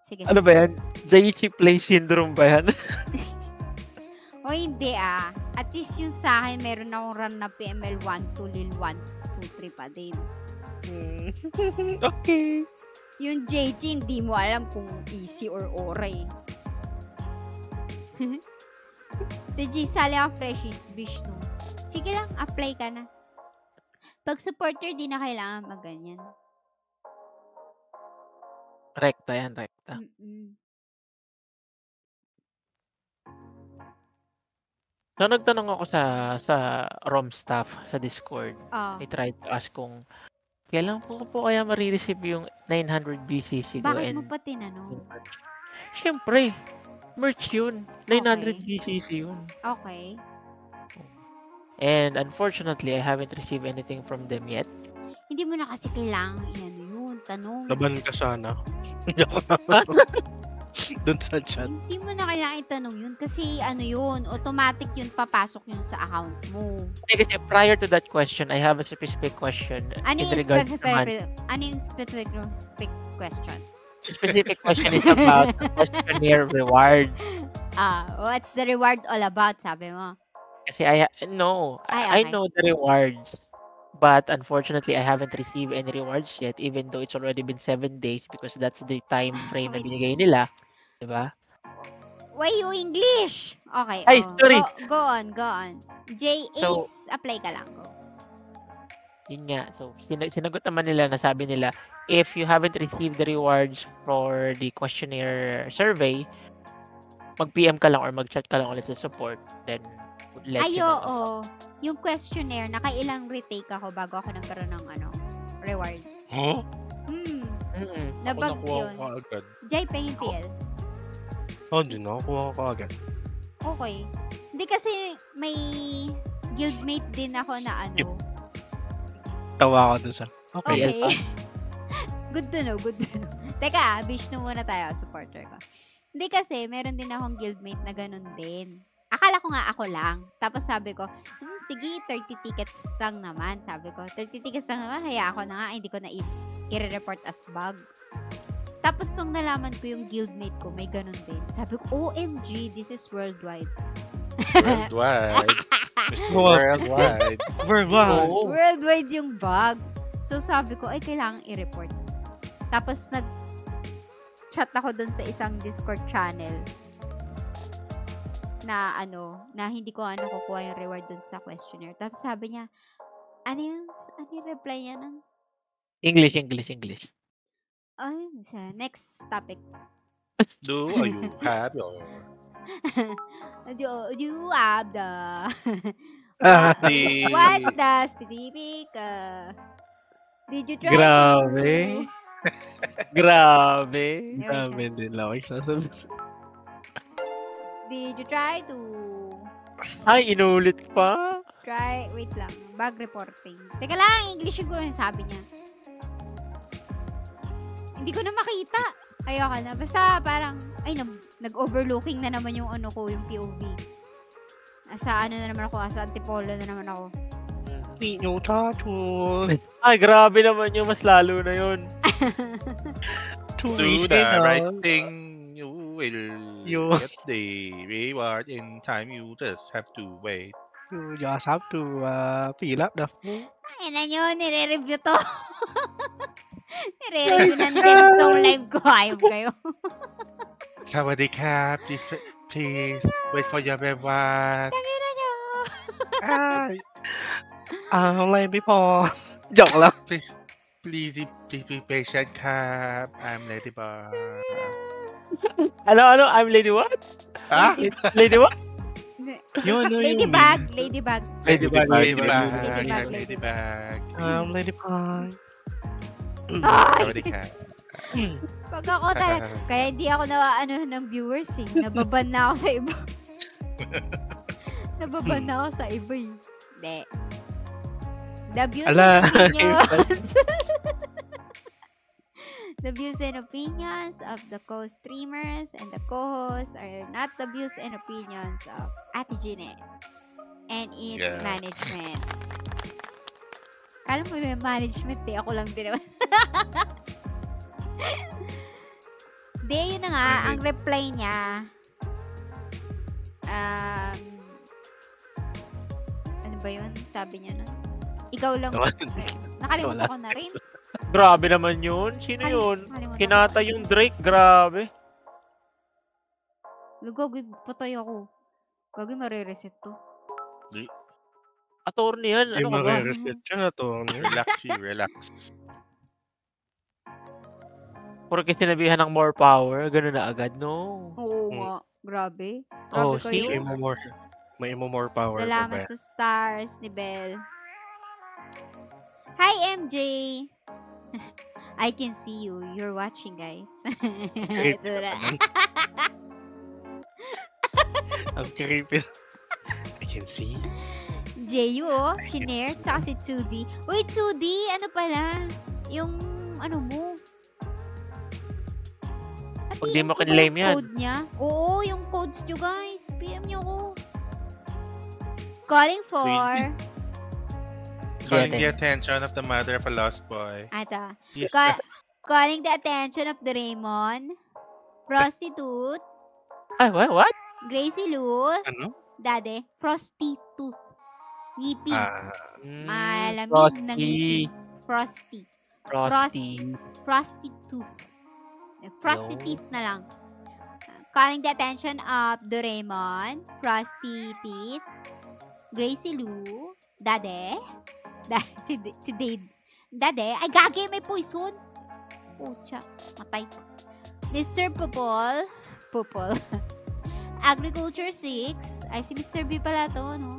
Sige. Ano ba yan? Jaichi Play Syndrome ba yan? O hindi At least yung sa akin, meron akong run na PML 12 Lil 123 pa din. Okay. Yung JG, hindi mo alam kung easy or oray. TG, sali ka freshies, Vishnu. Sige lang, apply ka na. Pag supporter, di na kailangan magganyan. Rekta yan, rekta. So, nagtanong ako sa ROM staff sa Discord. I tried to ask kung kailan po kaya marireceive yung 900 BCC ko Bakit mo and pa tinanong? Siyempre, merch yun. 900 Okay. BCC yun. Okay. And unfortunately, I haven't received anything from them yet. Hindi mo na kasi kailangan yun. Tanong. Laban ka sana. Doon sa chat. Hindi mo na kailangan itanong yun kasi yun, automatic yun papasok yun sa account mo. Kasi prior to that question, I have a specific question Ano in yung regards specific question? The specific question is about the questionnaire reward. What's the reward all about, sabi mo? Kasi I know the rewards, but unfortunately, I haven't received any rewards yet, even though it's already been 7 days because that's the time frame na binigay nila. Diba? Why you English? Okay. Ay, sorry. Go on. J-Ace, apply ka lang. Go. Yun nga. So, sinagot naman nila, nasabi nila, if you haven't received the rewards for the questionnaire survey, mag-PM ka lang or mag-chat ka lang ulit sa support, then let you know. Oo. Yung questionnaire, nakailang retake ako bago ako nagkaroon ng reward. Huh? Nabag Ako nakuha yun. ko agad. Jay, pengin PL. Hindi na. Kuha ko agad. Okay. Hindi kasi may guildmate din ako na Tawa ko dun sa... Okay. Okay. Good to know. Teka, Vishnu muna tayo, supporter ko. Hindi kasi, meron din akong guildmate na ganun din. Akala ko nga ako lang. Tapos sabi ko, sige, 30 tickets lang naman. Sabi ko, 30 tickets lang naman, haya ako na nga, hindi ko na i-report as bug. Tapos nung nalaman ko yung guildmate ko, may ganun din. Sabi ko, OMG, this is worldwide. Worldwide. Worldwide. Worldwide. Worldwide yung bug. So sabi ko, ay kailangan i-report. Tapos nag-chat ako dun sa isang Discord channel na na hindi ko nakukuha yung reward dun sa questionnaire. Tapos sabi niya, ano yung reply niya nun? English. Ay, next topic. Do you have your Do you have the Ah, what the the specific did you try Grabe. to Grabe. wait grabe lang. din lang. Sasabi. Did you try to Ay, inulit pa. wait lang, bug reporting. Teka lang, English siguro yung sabi niya. Hindi ko na makita. Ayoko na. Basta parang, ay, nag-overlooking na naman yung ano ko, yung POV. Asa ano na naman ako, asa antipolo na naman ako. Yung tattoo. Ay, grabe naman yung mas lalo na yun. do the right thing, you will You- get the reward in time. You just have to wait. You just have to fill up the form. Ay na nyo, nire-review to. Nire-review ng Gemstone Live ko. Ayop kayo. Sawadee-cap, please wait for your reward. Tangin na nyo. Ah, Lady po. Joke lang. please be patient, cap. I'm Ladybug. Ano? I'm Lady what? Ah? Lady what? Yun, yun, Ladybug. Ladybug. Ladybug. Ladybug. Ladybug. Lady po. Ay! Sawadee-cap. Pag ako talaga, kaya hindi ako na ano ng viewers eh. Nababan na ako sa iba. Nababan na ako sa iba eh. Hindi. The views Ala. and opinions. The views and opinions of the co-streamers and the co-hosts are not the views and opinions of Ate Jeanette and its Yeah. management. Alam mo may management eh. Ako lang din naman. Di, yun na nga. Ang reply niya, ano ba yun? Sabi niya nun. Ikaw lang. Nakalimutan ko na rin. Grabe naman yun. Sino yun? Nakalimutan ko. Kinata yung Drake. Grabe. Gagawin, patay ako. Gagawin, marireset to. Attorney yan. Ay, Ano ka ba? reset siya na to. Relax. Puro kasi sinabihan ng more power. Ganun na agad. No. Oo nga. Grabe. Oh, Grabe see? kayo. May more power. Salamat sa stars ni Belle. Hi, MJ! I can see you. You're watching, guys. Creepy naman. Ang creepy. I can see. Jeyu, oh. Shinare. Tsaka si Tsudi. Uy, Tsudi! Ano pala? Yung, ano mo? Pag di mo PM ko ba kinlaim yung yan. code niya? Oo, yung codes nyo, guys. PM nyo ko. Calling for... Calling the attention of the mother of a lost boy. Ata. Please, Calling the attention of the Raymond. Prostitute. Ay, what? Gracie Luz. Ano? Dade. Prostitute. Ngipin. Malamig Frosty. na ngipin. Frosty. Frosty. Prostitute. Prostitute na lang. Calling the attention of Doraemon. Prostitute. Gracie Lou. Dade. Si Dade. Dade. Ay, gagi. May poison. Pucha. Matay. Mr. Popol. Agriculture 6. Ay, si Mr. B pala to, no?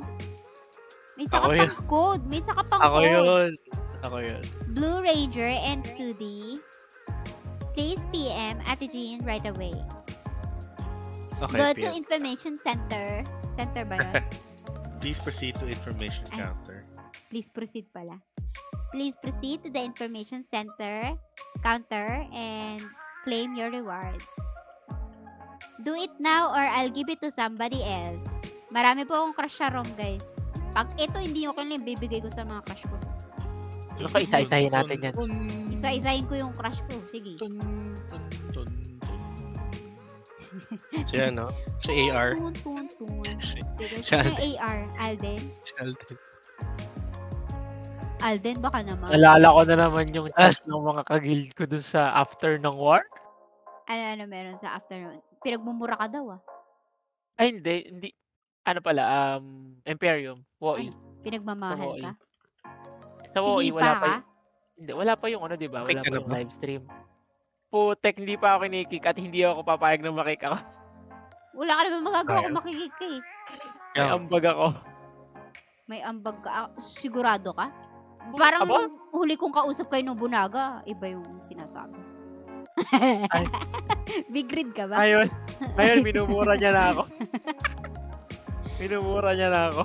May saka Ako yun. pang code. May saka pang Ako code. yun. Blue Ranger and 2D. Please PM Ate Jean right away. Okay, Go to PM. Information Center. Center ba yun? please proceed to information Ay. counter. Please proceed pala. Please proceed to the Information Center counter and claim your reward. Do it now or I'll give it to somebody else. Marami po akong crush sa ROM, guys. Pag ito hindi ko lang bibigay ko sa mga crush ko. Ano ka isa-isahin natin yan? Isa-isahin ko yung crush ko. Sige. Siya, no? Si AR. Tun. Si Sige, Si sino Alden. yung AR? Alden? Alden. Alden baka naman. Nalala ko na naman yung chat ng mga kagild ko dun sa after ng war. Ano meron sa afternoon? Pinagmumura ka daw ah. Ay, hindi. Ano pala, Imperium. WoE. Pinagmamahal ka? Sa WoE, Sinipa wala pa ka? yung... Hindi, wala pa yung ano, di ba? Okay Wala ka pa na yung ba? live stream. putek, hindi pa ako kinikik at hindi ako papayag na makik ako. Wala ka naman magagawa Ayaw. kung makikik ka eh. May Yeah. ambag ako. May ambag ka. Sigurado ka? Parang Aba? nung huli kong kausap kay Nobunaga, iba yung sinasabi. Ay. Big read ka ba? Ngayon, minumura niya na ako. Minumura niya na ako.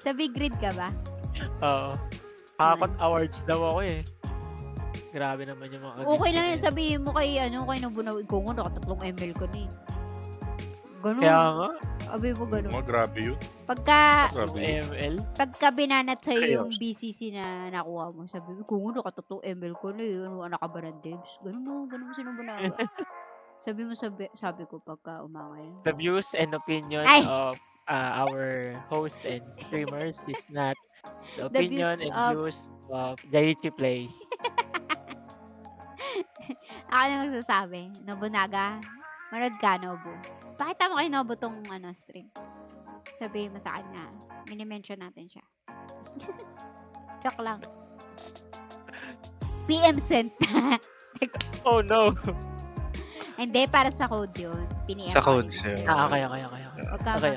Sa big read ka ba? Oo. Apat awards daw ako eh. Grabe naman yung mga Okay lang gift yan. niya. Sabihin mo kay Nobunaga, ikaw nga nakatatlong ML ka na eh. Ganun. Kaya nga, Sabi mo ganun. Grabe yun. Pagka Grabe yun. ML. binanat sa'yo Ayos. yung BCC na nakuha mo, sabi mo, kung ano, nakatatlong ML ko na yun, anak ka ba ng devs? Ganun mo sinubunaga. sabi ko pagka umangay. The views and opinion Ay! of our host and streamers is not the The opinion views and of- views of Jaichi Plays. Ako na magsasabi, Nobunaga, manood ka, Nobu. Pakita mo kay Nobu tong stream. Sabihin mo sa kanya, mini-mention natin siya. Joke lang. PM sent. Oh no! Hindi, para sa code yun. Piniem Sa ko code yun. siya. Okay. Huwag ka Okay.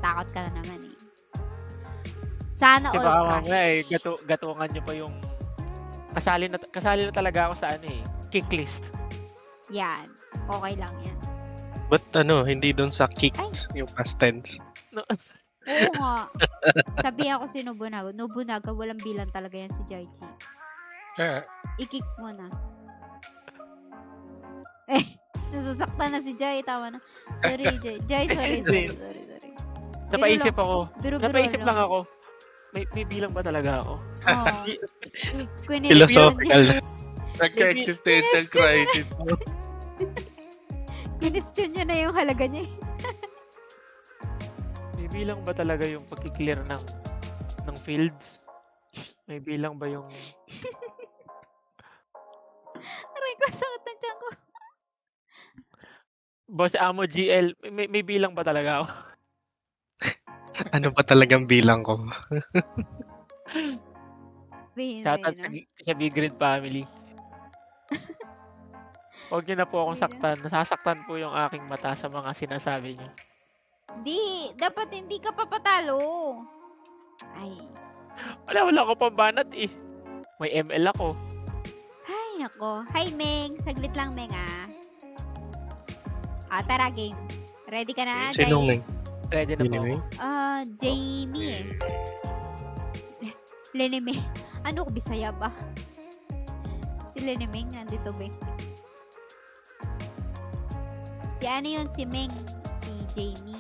takot ka na naman eh. Sana Kasi all baka crush. mamaya eh, gatungan nyo pa yung... Kasali na talaga ako sa kick list. Yan. Okay lang yan. But hindi doon sa kicked, yung past tense. No. Oo nga. Sabi ako si Nobunaga. Nobunaga, walang bilang talaga yan si Jaichi. Kaya, I-kick mo na. Nasasaktan na si Jai. Tama na. Sorry, Jai. Jai, sorry. Napaisip ako. Biro-biro Napaisip lang ako. May bilang ba talaga ako? Oo. Philosophical na. nagka-existential crisis. Kinestyon niya na yung halaga niya. May bilang ba talaga yung pag-clear ng fields? May bilang ba yung... Aray ko, sakit ng tiyan ko. Boss Amo GL, may bilang ba talaga ako? Ano ba talagang bilang ko? Sabihin mo Shoutout yun, sa Big Grid family. Huwag niyo na po akong Hindi saktan. Nasasaktan po yung aking mata sa mga sinasabi niyo. Dapat hindi ka papatalo. Ay. Wala ako pambanat eh. May ML ako. Ay, nako. Hi, Meng. Saglit lang, Meng, ah. Tara, game. Ready ka na, Sinong Jai? nang? Ready na po ako. Anyway. Jamie, eh. Lenimeng. Ano ko, Bisaya ba? Si Lenimeng, nandito ba? Si ano yun, si Meng. Si Jamie.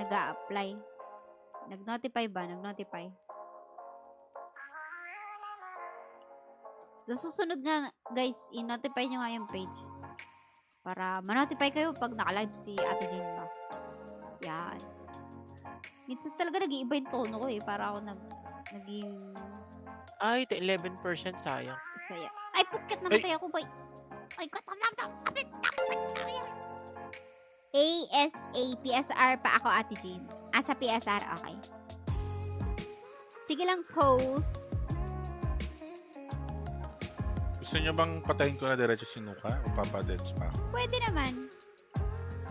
Nag-a-apply. Nag-notify ba? Nag-notify. Sa susunod nga, guys, i-notify nyo nga yung page. Para ma-notify kayo pag naka-live si Ate Jean ba. Yan. Minsan talaga nag-iiba yung tono ko eh. Para ako naging Ay, 11% sayang. saya. Ay, pukit namatay ako, boy. Ay, PSR pa ako, Ate Jean. Sa PSR, okay. Sige lang, post. Gusto nyo bang patayin ko na diretso si Nuka o papadets pa? Pwede naman.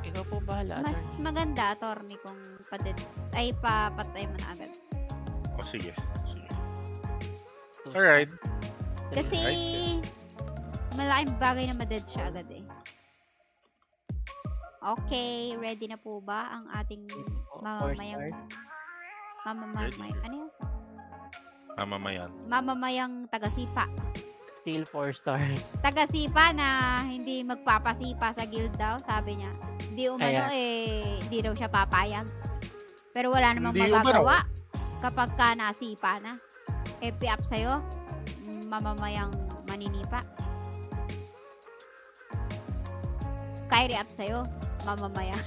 Ikaw po bahala. Mas maganda, attorney, kung papatay mo na agad. O sige. attorney. Alright. Kasi, Right, malaking bagay na ma-dead siya agad eh. Okay, ready na po ba ang ating mamamayang... Ano yun? Mamamayan. Mamamayang taga-sipa. Still 4 stars. Taga-sipa na hindi magpapasipa sa guild daw, sabi niya. Hindi umano hindi daw siya papayag. Pero wala namang Hindi magagawa kapag ka nasipa na. FP up sa'yo, mamamayang maninipa. Kyrie up sa'yo, mamamayang.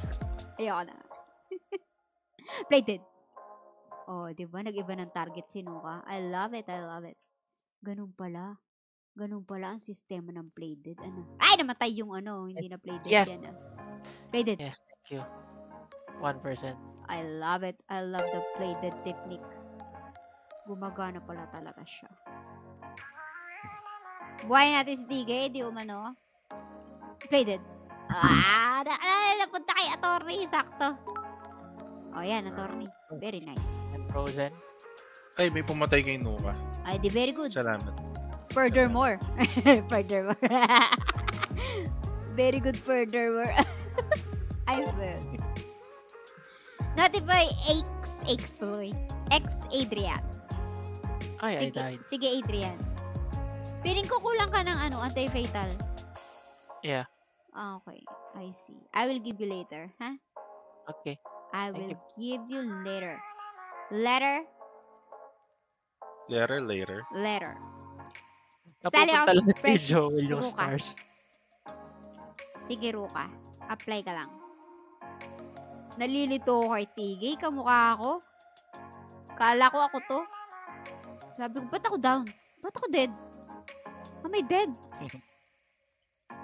Ayoko na. Plated. Oh, di ba? Nag-iba ng target si Nuka. I love it. Ganun pala ang sistema ng plated. Ano? Ay, namatay yung hindi na plated Yes. yan. Plated. Yes, thank you. 1%. I love it. I love the plated technique. Gumagana pala talaga siya. Buhay natin si Tigay, di umano. Play dead. Napunta kay attorney, sakto. Oh, yan, attorney. Very nice. And Frozen. Ay, may pumatay kay Nuka. Ay, di very good. Salamat. Furthermore. Furthermore. Very good furthermore. I swear. Notify X tuloy. X Adrian. Ay, I died. Sige, Adrian. Piling ko kulang ka ng anti-fatal. Yeah. Okay, I see. I will give you later, huh? Okay. I Thank will you. give you later. Letter. Later. Sally Napupunta out lang kay precious Joel yung Ruka. stars. Sige, Ruka. Apply ka lang. Nalilito ko kay Tigay. Kamukha ako. Kala ko ako to. Sabi ko, ba't ako down? Ba't ako dead? Am I dead?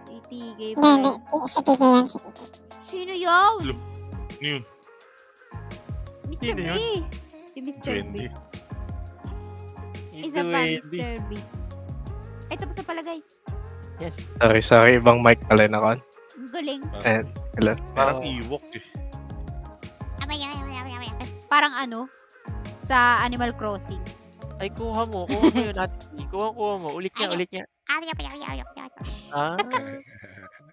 Si Tigay pa. Hindi. Si PK yan, si PK. Sino yun? Yun. Mr. Sino B. yun? Si Mr. B. Wendy. Isa Into pa, Wendy. Mr. B. Ay, tapos na pala, guys. Yes. Sorry. Ibang mic pala na kon. Ang galing. And, hello. Parang Oh. Ewok eh. Parang sa Animal Crossing. Ay, kuha mo yun natin. Kuha mo. Ulit niya. Ah,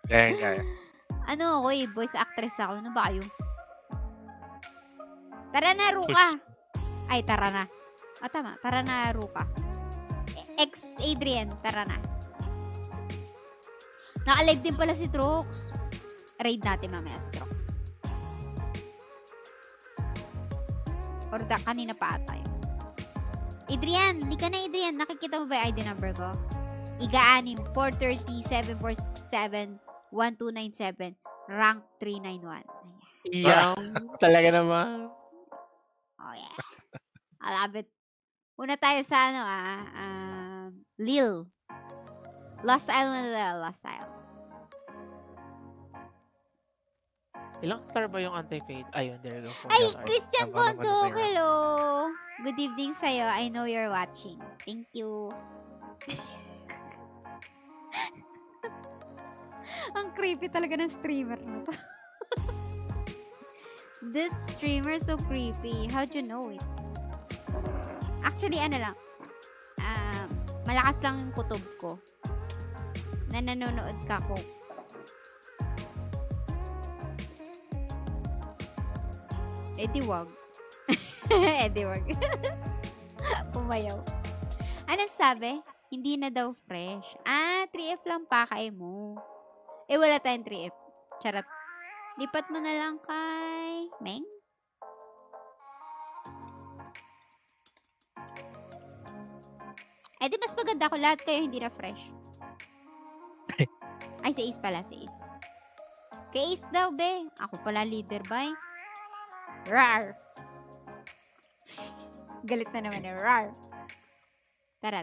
Kaya. Ako voice actress ako. Ano ba kayo? Tara na, Ruka. Ay, tara na. Tama. Tara na, Ruka. Ex Adrian, tara na. Naka-live din pala si Trox. Raid natin mamaya si Trox. Or kanina pa ata yun. Adrian, hindi ka na Adrian. Nakikita mo ba yung ID number ko? Iga-anim, 430-747-1297, rank 391. iyang. Talaga naman. Oh, yeah. I love it. Una tayo sa Lil. Lost Island. Ilang star ba yung anti-fade? Ayun, there you go. Ay, 4 stars. Christian Tama naman Bondo, na tayo. hello. Good evening sa'yo. I know you're watching. Thank you. Ang creepy talaga ng streamer na to. This streamer so creepy. How'd you know it? Actually, malakas lang yung kutob ko. Na nanonood ka ko. Di wag. Di wag. Pumayaw. Anong sabi? Hindi na daw fresh. 3F lang pakay mo. Wala tayong 3F. Charot. Lipat mo na lang kay Meng. Di mas maganda ko lahat kayo hindi na fresh. Ay, si Ace pala, si Ace. Kay Ace daw, be. Ako pala leader, bay. Rar! Galit na naman eh. Rar! Tara.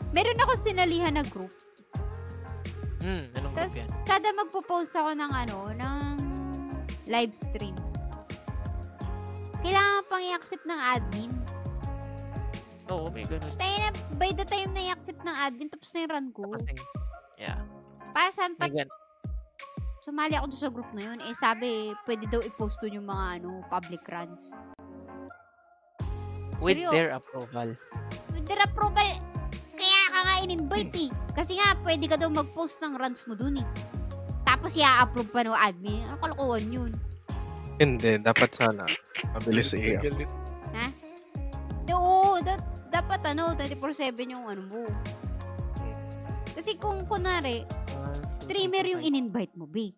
Meron ako sinalihan na group. Anong Tapos, group yan? kada magpo-post ako ng live stream. Kailangan pang i-accept ng admin. Oo, may ganun. Tayo na, by the time na i-accept ng admin, tapos na yung run ko. Kasi, yeah. Para saan pa, May ganun. sumali ako doon sa group na yun. Sabi, pwede daw i-post doon yung mga public runs. With Seryo? their approval. With their approval, kaya ka nga in-invite eh. Kasi nga, pwede ka daw mag-post ng runs mo doon eh. Tapos i-approve pa ng admin. Ang kalokohan yun. Hindi, dapat sana. Mabilis iya. Galit. Oo, dapat 24/7 yung mo. Kasi kung kunwari, streamer yung in-invite mo, be.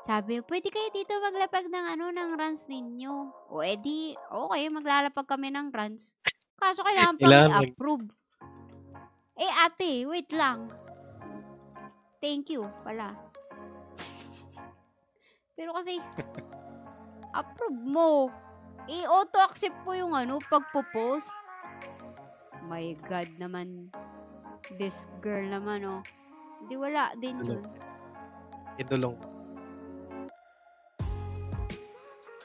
Sabi, pwede kayo dito maglapag ng runs ninyo. O edi, okay, maglalapag kami ng runs. Kaso kailangan pang i-approve. Ate, wait lang. Thank you, pala. Pero kasi, approve mo. Auto-accept po yung pagpo-post. My God naman. This girl naman, Hindi, wala din yun. Idulong.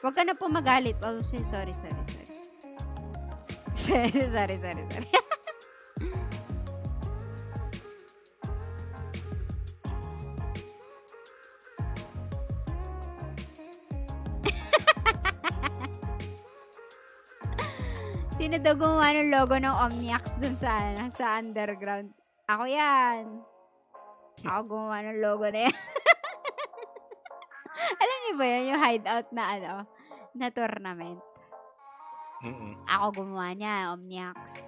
Huwag ka na po magalit. Oh, sorry. sorry. Sino daw gumawa ng logo ng Omniacs dun sa underground? Ako yan. Ako gumawa ng logo na yan. Alam niyo ba yan? Yung hideout na tournament. Ako gumawa niya, Omniacs.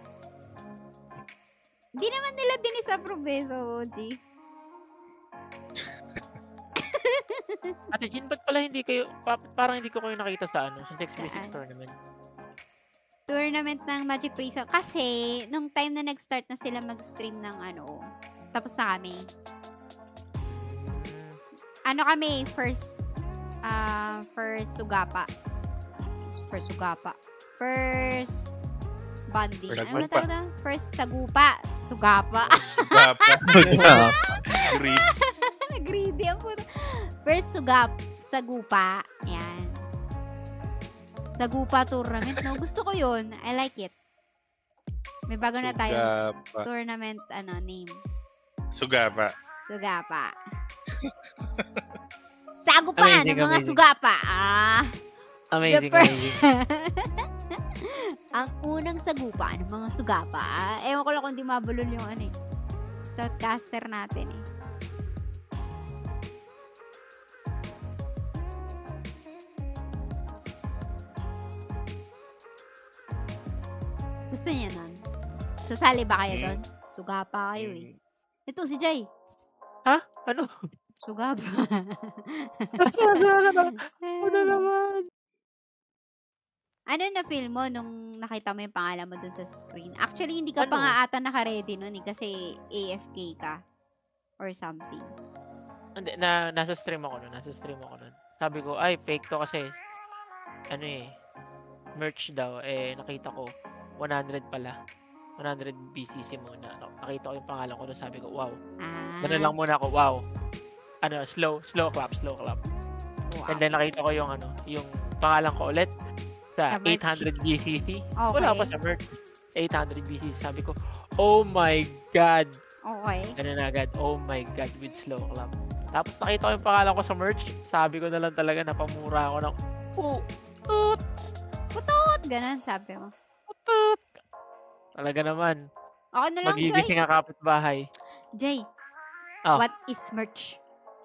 Hindi naman nila dinisapprove so OG. Ate Jean, ba't pala hindi kayo, parang hindi ko kayo nakita sa sa 6v6 tournament? Tournament ng Magic Prison. Kasi, nung time na nag-start na sila mag-stream ng tapos na kami. Kami, first Sugapa. First Bonding. Ano na tawag na? First Sagupa. Sugapa. Greedy ang puto. First Sagupa. Yan. Sagupa tournament, no? Gusto ko yun. I like it. May bago na tayo. Tournament, name. Sugapa. Sagupa ng mga sugapa. Amazing. Ang unang sagupa ng mga sugapa. Ewan ko lang kung di mabulol yung Southcaster natin eh. Gusto niya nun? Sasali ba kayo doon? Sugapa kayo eh. Ito si Jay. Ha? Ano? Sugapa. Ano naman? Ano na feel mo nung nakita mo yung pangalan mo dun sa screen? Actually, hindi ka pa nga ata naka-ready nun eh, kasi AFK ka. Or something. Hindi, nasa stream ako nun. Sabi ko, ay, fake to kasi, merch daw, nakita ko, 100 pala. 100 BCC muna. Nakita ko yung pangalan ko doon. Sabi ko, wow. Ganun lang muna ako, wow. Slow clap. Wow. And then nakita ko yung pangalan ko ulit sa 800 BCC. Okay. Wala pa sa merch. 800 BCC. Sabi ko, oh my God. Okay. Ganun agad, oh my God, with slow clap. Tapos nakita ko yung pangalan ko sa merch. Sabi ko na lang talaga, napamura ako ng, Putut! Ganun, sabi mo. Putut! Talaga naman. Okay na lang, Magigising ang kapitbahay. Jay, Oh. what is merch?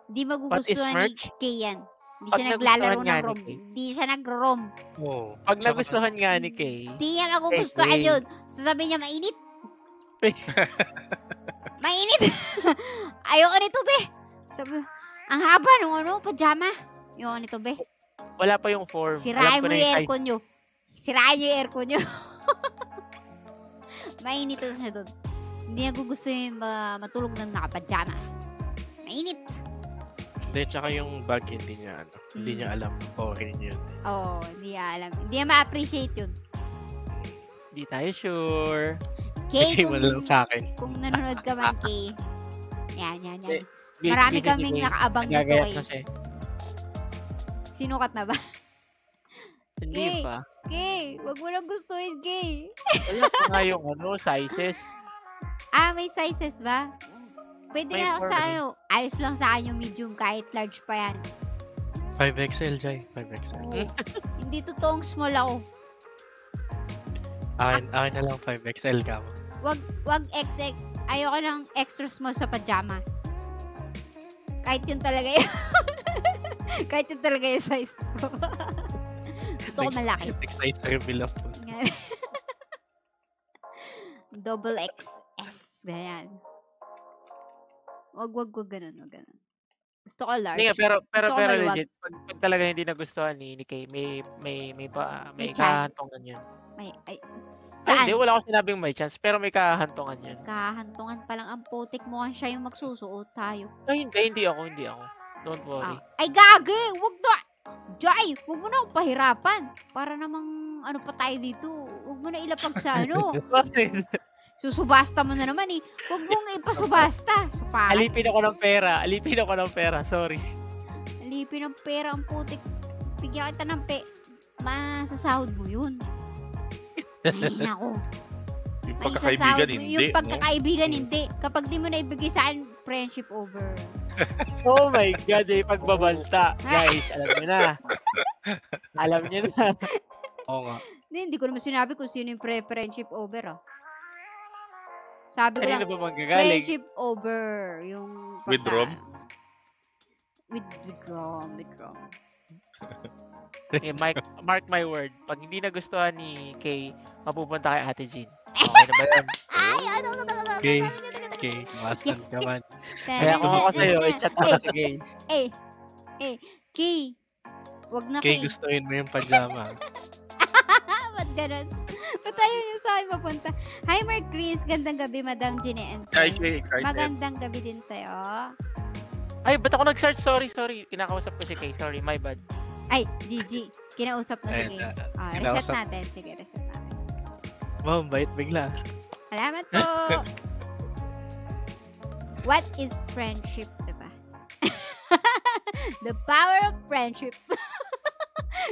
Di What is magugustuhan ni merch? Kay yan. Di Pag siya naglalaro nagustuhan nga ng ni ROM. Kay. Di siya nag-ROM. Oo. Pag nagustuhan nga ni Kay, Di niya magugustuhan Kay. yun. Sasabihin niya, mainit. Mainit. Ayoko nito, be. Sabi, ang haba nung pajama. Ayoko nito, be. wala pa yung form. Sirain Alam ko mo na yung size. aircon nyo. Sirain nyo yung aircon nyo. Mainit na siya doon. Hindi niya gugustuhin matulog ng nakapajama. Mainit. Hindi, tsaka yung bag hindi niya hindi niya alam foreign yun. Oo, hindi niya alam. Hindi niya ma-appreciate yun. Di tayo sure. Kay, Kasi mo lang sa akin. kung nanonood ka man, Kay. Yan. Bi- Marami busy kaming ni Kay. nakaabang nito, Nagagayat Kay. na siya. Sinukat na ba? Hindi Kay. pa. Kay, wag mo lang gustuhin, Kay. Wala pa nga yung sizes. May sizes ba? Pwede May na ako sa form. ayos lang sa akin yung medium kahit large pa yan. 5XL, Jai. 5XL. Oo. Hindi totoong small ako. Akin na lang 5XL ka mo. Wag XX. Ayoko ng extra small sa pajama. Kahit yun talaga yun. Kahit yun talaga yung size ko. Gusto ko malaki. Next size reveal up. Double XS. Ganyan. Wag ganun. Gusto ko large. Hindi nga, pero Gusto ko maluwag. legit, pag talaga hindi nagustuhan ni Kay, may May chance. kahantungan yun. Ay, Ay, saan? hindi, wala ko sinabing may chance, pero may kahantungan yun. Kahantungan pa lang ang putik mo siya yung magsusuot tayo. Ay, hindi ako. Don't worry. Ay, gagi! Wag na! Jai! Wag mo na akong pahirapan. Para namang ano pa tayo dito. Wag mo na ilapag sa ano. Susubasta mo na naman eh. Wag mong ipasubasta. Supahan. Alipin ako ng pera. Sorry. Alipin ng pera ang putik. Bigyan kita ng masasahod mo yun. Ay, nako. Yung May pagkakaibigan, sasahod mo. hindi. Yung no? pagkakaibigan, hindi. Kapag di mo na ibigay sa akin, friendship over. Oh my God, may pagbabanta. Guys, alam niyo na. Alam niyo na. Oo nga. Hindi ko naman sinabi kung sino yung friendship over, ah. Sabi ko Kanino lang, ba manggagaling? friendship over. Yung With Rob? With Rom. Okay, mark my word. Pag hindi nagustuhan ni Kay, mapupunta kay Ate Jean. Okay na ba yun? Ay, ano? Okay. Okay. Masan ka man. Kaya kung ako sa'yo, i-chat mo na si Kay. Kay, wag na Okay, Kay. gustuin mo yung pajama. Ba't ganun? Ba't tayo yung sa akin mapunta? Hi, Mark Chris. Gandang gabi, Madam Ginny and Ay, friends. Kay. Magandang gabi din sa'yo. Ay, ba't ako nag-search? Sorry. Kinakausap ko si Kay. Sorry, my bad. Ay, Gigi. Kinausap na si Ayun, Kay. kinausap. Reset natin. Sige, reset natin. Wow, bait bigla. Salamat po. What is friendship, diba? The power of friendship.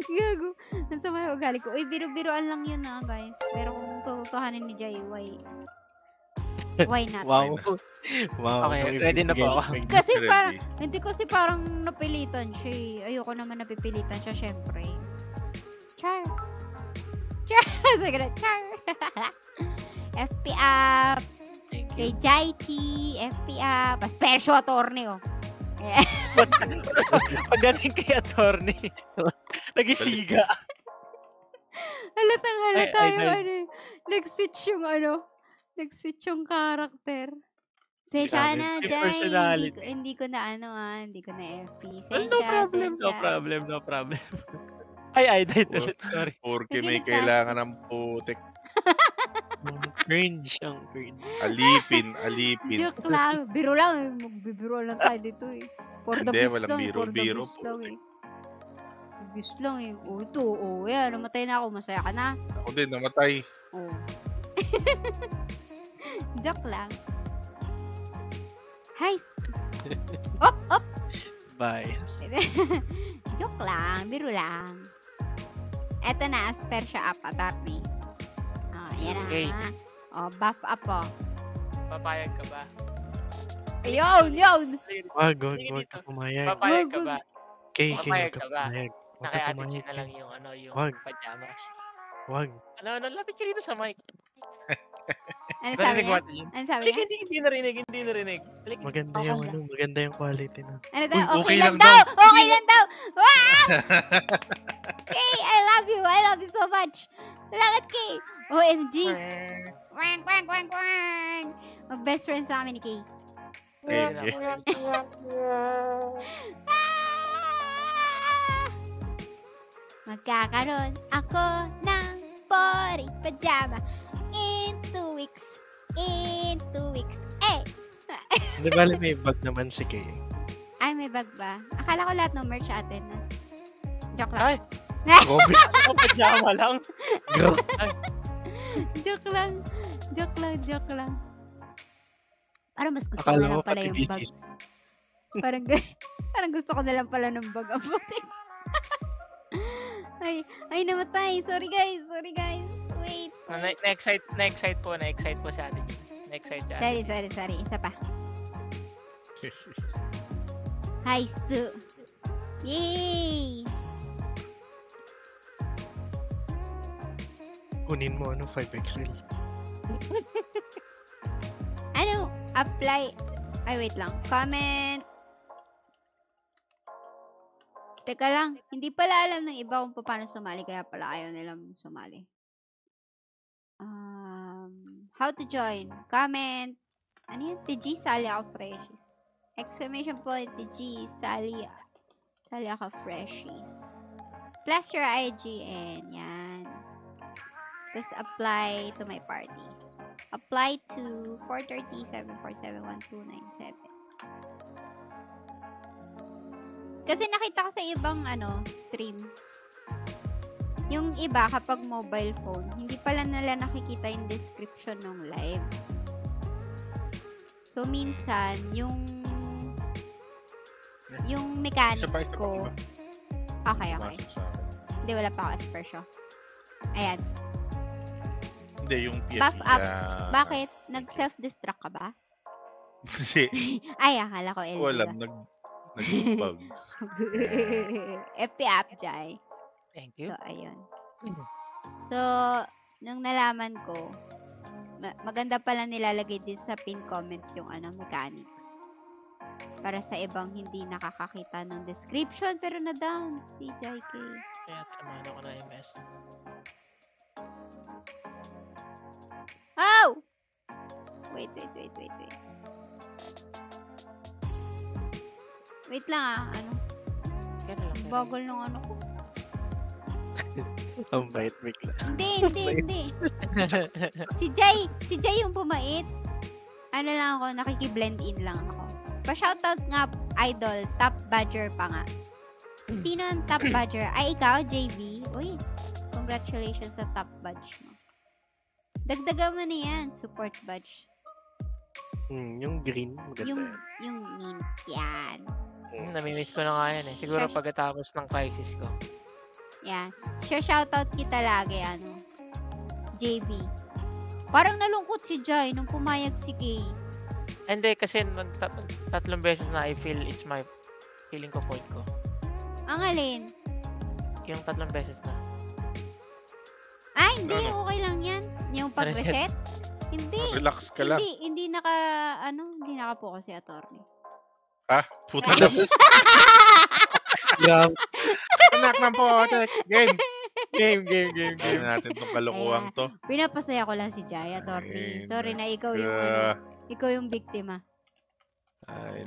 Gago. Ang sama na ugali ko. Uy, biro-biroan lang yun guys. Pero kung tututuhanin ni Jay, why not? Wow. Wow. Okay, no, ready na po ako. ibigay- Kasi Ready. parang, hindi kasi parang napilitan siya eh. Ayoko naman napipilitan siya, syempre. Char. Sige na, char. FP up. Thank Kay you. Jai T. FP up. Pas Persyo attorney oh. Yeah. Pagdating kay attorney, nagisiga. Halatang halata Ay, yung idol. ano. Nag-switch yung karakter. Sensya na, May Jai. personality. Hindi ko na hindi ko na FP. Well, Sensya, no problem. Ay, sorry. Porque Sige, may ligtas. kailangan ng putik. Cringe. Ang cringe. Alipin. Joke lang. Biro lang eh. Magbibiro lang tayo dito eh. For the Hindi, best walang lang. biro, For the biro best po. lang eh. Best lang eh. Oh, ito. Oh, yan. Namatay na ako. Masaya ka na. Ako din, namatay. Oh. Joke lang. Hi. Op. Bye. Joke lang. Biro lang. Eto na. Asper siya up. Attorney. Oh, yan na. Okay. Oh, buff up oh. Papayag ka ba? Yun. Wag Sige ka dito. pumayag. Papayag ka ba? Kay, Papayag wag ka ka ba? pumayag. Na Wag kay ka Ate Jean pumayag. na lang yung Wag. pajamas. Wag. Ano, lapit ka dito sa mic. Ano sabi Narinig mo, niya? Ate Jean? Ano sabi Halika, niya? hindi narinig. Halika. Maganda Okay yung lang. maganda yung quality na. Ano daw? Uy, Okay lang daw! Okay lang daw! Wow! Kay, I love you! I love you so much! Salamat, Kay! OMG! Wang! Mag-best friends na kami ni Kay. Eh, Ah! Magkakaroon ako ng body pajama in 2 weeks. Eh! Hindi bali may bag naman si Kay. Ay, may bag ba? Akala ko lahat ng merch atin na. Joke lang. Ay, Gobi. ako pajama lang. Go. Joke lang. Parang mas gusto ko Akala na ko lang pala pati yung bag. BCC. Parang gusto ko na lang pala ng bag. Ang puti. Ay, namatay. Sorry guys. Wait. Na-excite po si Ate Jean. Na-excite si Ate Jean. Sorry. Isa pa. Hi, Stu. Yay! Kunin mo 5XL. Ano? Apply. Ay, wait lang. Comment. Teka lang. Hindi pala alam ng iba kung paano sumali. Kaya pala ayaw nilang sumali. How to join? Comment. Ano yan? TG, sali ako freshies. Exclamation point, TG, sali ako freshies. Plus your IG and yan. Tapos apply to my party. Apply to 430-747-1297. Kasi nakita ko sa ibang streams. Yung iba kapag mobile phone, hindi pala nila nakikita yung description ng live. So minsan yung mechanics Isa pa, ko. Okay. Pumasok sa akin. Hindi, wala pa ako Aspersion. Ayan. Hindi, yung Buff PSP. up. Bakit? Nag-self-destruct ka ba? Hindi. Ay, akala ko LD Wala, ba? nag-bug. FP app, Jai. Thank you. So, ayun. So, nung nalaman ko, maganda pala nilalagay din sa pin comment yung mechanics. Para sa ibang hindi nakakakita ng description, pero na-down si JK. Kaya tinamaan ako na MS. Oh! Wait. Wait lang Kaya na lang. Bagol nung ko. Ang bait bigla. Hindi. Si Jay yung bumait. Lang ako, nakikiblend in lang ako. Pa-shoutout nga, idol, top badger pa nga. Sino ang top badger? Ay, ikaw, JB? Uy, congratulations sa top badge mo. Dagdagan mo na yan, support badge. Yung green, maganda. Yung mint yan. Namimiss ko na nga yan eh. Siguro Sure. pagkatapos ng crisis ko. Yan. Shoutout kita lagi, JB. Parang nalungkot si Jai nung pumayag si Kay. Hindi, kasi tatlong beses na I feel it's my feeling ko point ko. Ang alin? Yung tatlong beses na. Hindi. Okay lang yan. Yung pag-reset? Hindi. Relax ka lang. Hindi naka-focus si attorney. Ha? Puta na. Grabe. Anak ng potek. Game. Game. Gawin natin itong kalukuhan to. Pinapasaya ko lang si Jai, attorney. Ay, Sorry na ikaw yung ikaw yung biktima. Ay,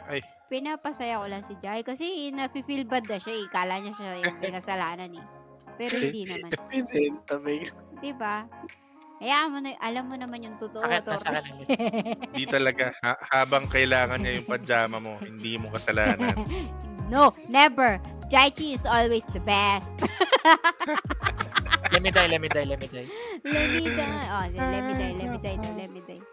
ay. Pinapasaya ko lang si Jai kasi nafe-feel bad na siya eh. Kala niya siya yung may kasalanan eh. Pero hindi naman. Pinenta, may Diba? Hayaan mo na, alam mo naman yung totoo, Sakit na attorney. sa kanila. Di talaga. Habang kailangan niya yung pajama mo, hindi mo kasalanan. No, never. Jaichi is always the best. Let me die. Let me die. Oh, let me die.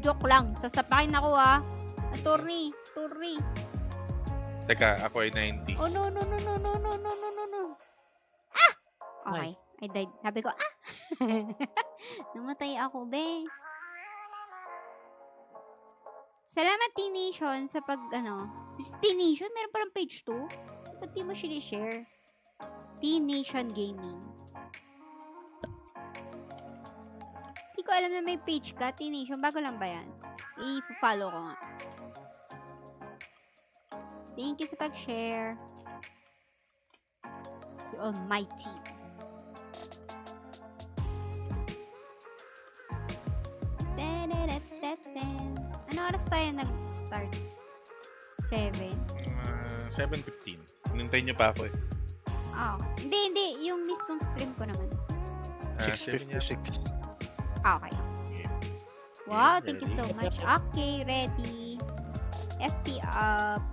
Joke lang. Sasapakin ako Attorney. Teka, ako ay 90. Oh, no. Okay. I died. Sabi ko, namatay ako, be. Salamat, T-Nation, sa T-Nation, meron palang page 2? Ba't di mo share? T-Nation Gaming. Hindi ko alam na may page ka, T-Nation. Bago lang ba yan? I-follow ko nga. Thank you sa pag-share. Si Almighty. Ano oras tayo nag-start? 7? 7:15. Hinintay niyo pa ako eh. Hindi. Yung mismong stream ko naman. 6:56. Okay. Wow, thank you so much. Okay, ready. FP up.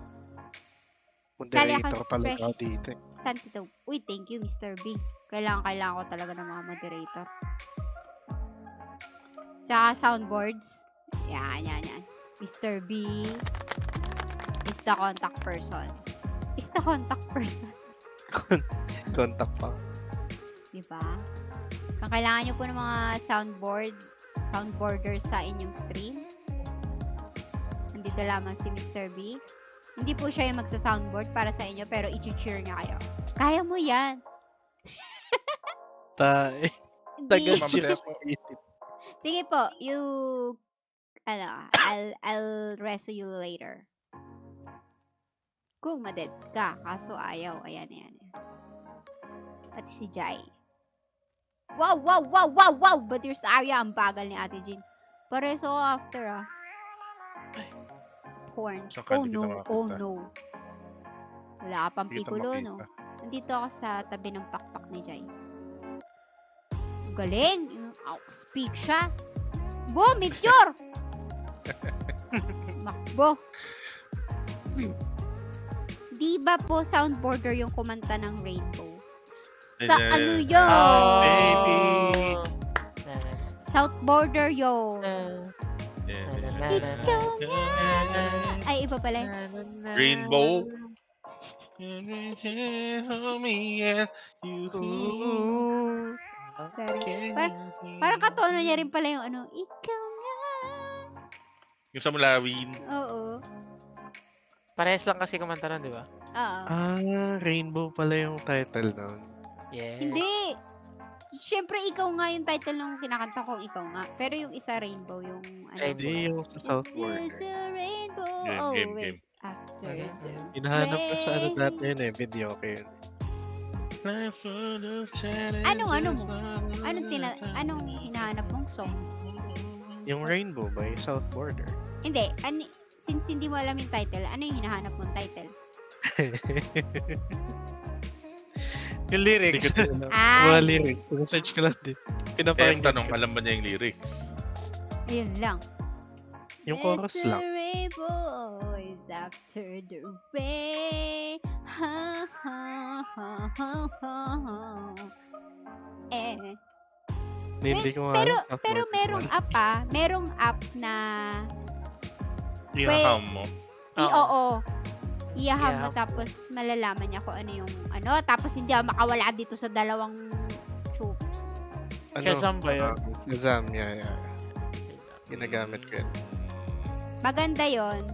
Moderator pala ako dito. Saan kita? Uy, thank you, Mr. B. Kailangan ko talaga ng mga moderator. Tsaka soundboards. Yan. Mr. B is the contact person. Contact pa. Diba? Kung kailangan nyo po ng mga soundboarders sa inyong stream, nandito lamang si Mr. B. Hindi po siya yung magsa-soundboard para sa inyo, pero i-cheer niya kayo. Kaya mo yan! Tayo. Hindi. Tagal Mamatay siya. ako. Sige po, I'll reso you later. Kung madeds ka, kaso ayaw. Ayan. Pati si Jai. Wow! But there's Arya, ang bagal ni Ate Jean. Pareso ko after Horns. Saka Oh di kita no. makakita. Wala ka pang Hindi kita pikulo, makita. no? Nandito ako sa tabi ng pakpak ni Jai. Galing! Speak siya. Bo, Meteor! Makbo. Di ba po soundboarder yung kumanta ng Rainbow? Sa ano yun? Oh, Baby. Southboarder yun. Ikaw Ikaw nga. Ay, iba pala. Rainbow? Me and you. Sorry. Parang katono niya rin pala yung ano, ikaw nga. Yung sa Mulawin. Oo. Parehas lang kasi kumanta nun, di ba? Oo. Rainbow pala yung title nun. Yes. Hindi. Siyempre, ikaw nga yung title nung kinakanta ko, ikaw nga. Pero yung isa, Rainbow, yung ano. Rainbow. Hindi yung sa South Border. The rainbow Game. always after Okay. the Hinahanap ko sa ano rain. dati yun eh, video ko yun. Ano mo? Anong hinahanap mong song? Yung Rainbow by South Border. Hindi. Since hindi mo alam yung title, ano yung hinahanap mong title? Yung lyrics. Hindi ko Mga lyrics. Search ko lang din. Kaya yung Pinapakinggan tanong, ko. alam ba niya yung lyrics? Ayun lang. Yung chorus It's lang. a rainbow always after the rain. Ha, ha, ha, ha, ha, ha. Eh, Hindi ko nga pero alam, South pero Border merong naman. app merong app na Ihaham mo. oo. Iyaham mo Iyaham. tapos malalaman niya kung ano yung ano, tapos hindi ako makawala dito sa dalawang tubes. Shazam ba yun? Shazam, yeah. Ginagamit ko yun. Maganda yon.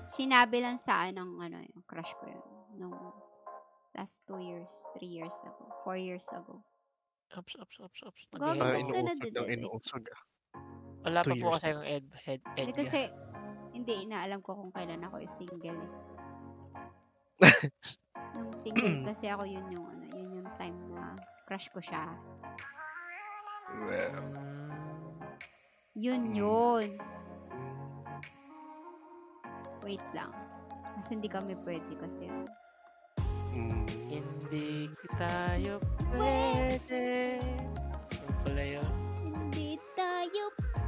Sinabi lang sa ng ano, yung crush ko yun. Nung last 2 years, 3 years ago, 4 years ago. Ops. Gagawin Nag-head ko na Inuusog din. inuusog. Wala pa 2 po years. kasi yung head Hindi kasi, hindi, inaalam ko kung kailan ako yung single. Nung single kasi ako, yun yung time na crush ko siya. Well, Yun. Wait lang. Kasi hindi kami pwede kasi. Hindi tayo pwede. Ano pala yun? Hindi tayo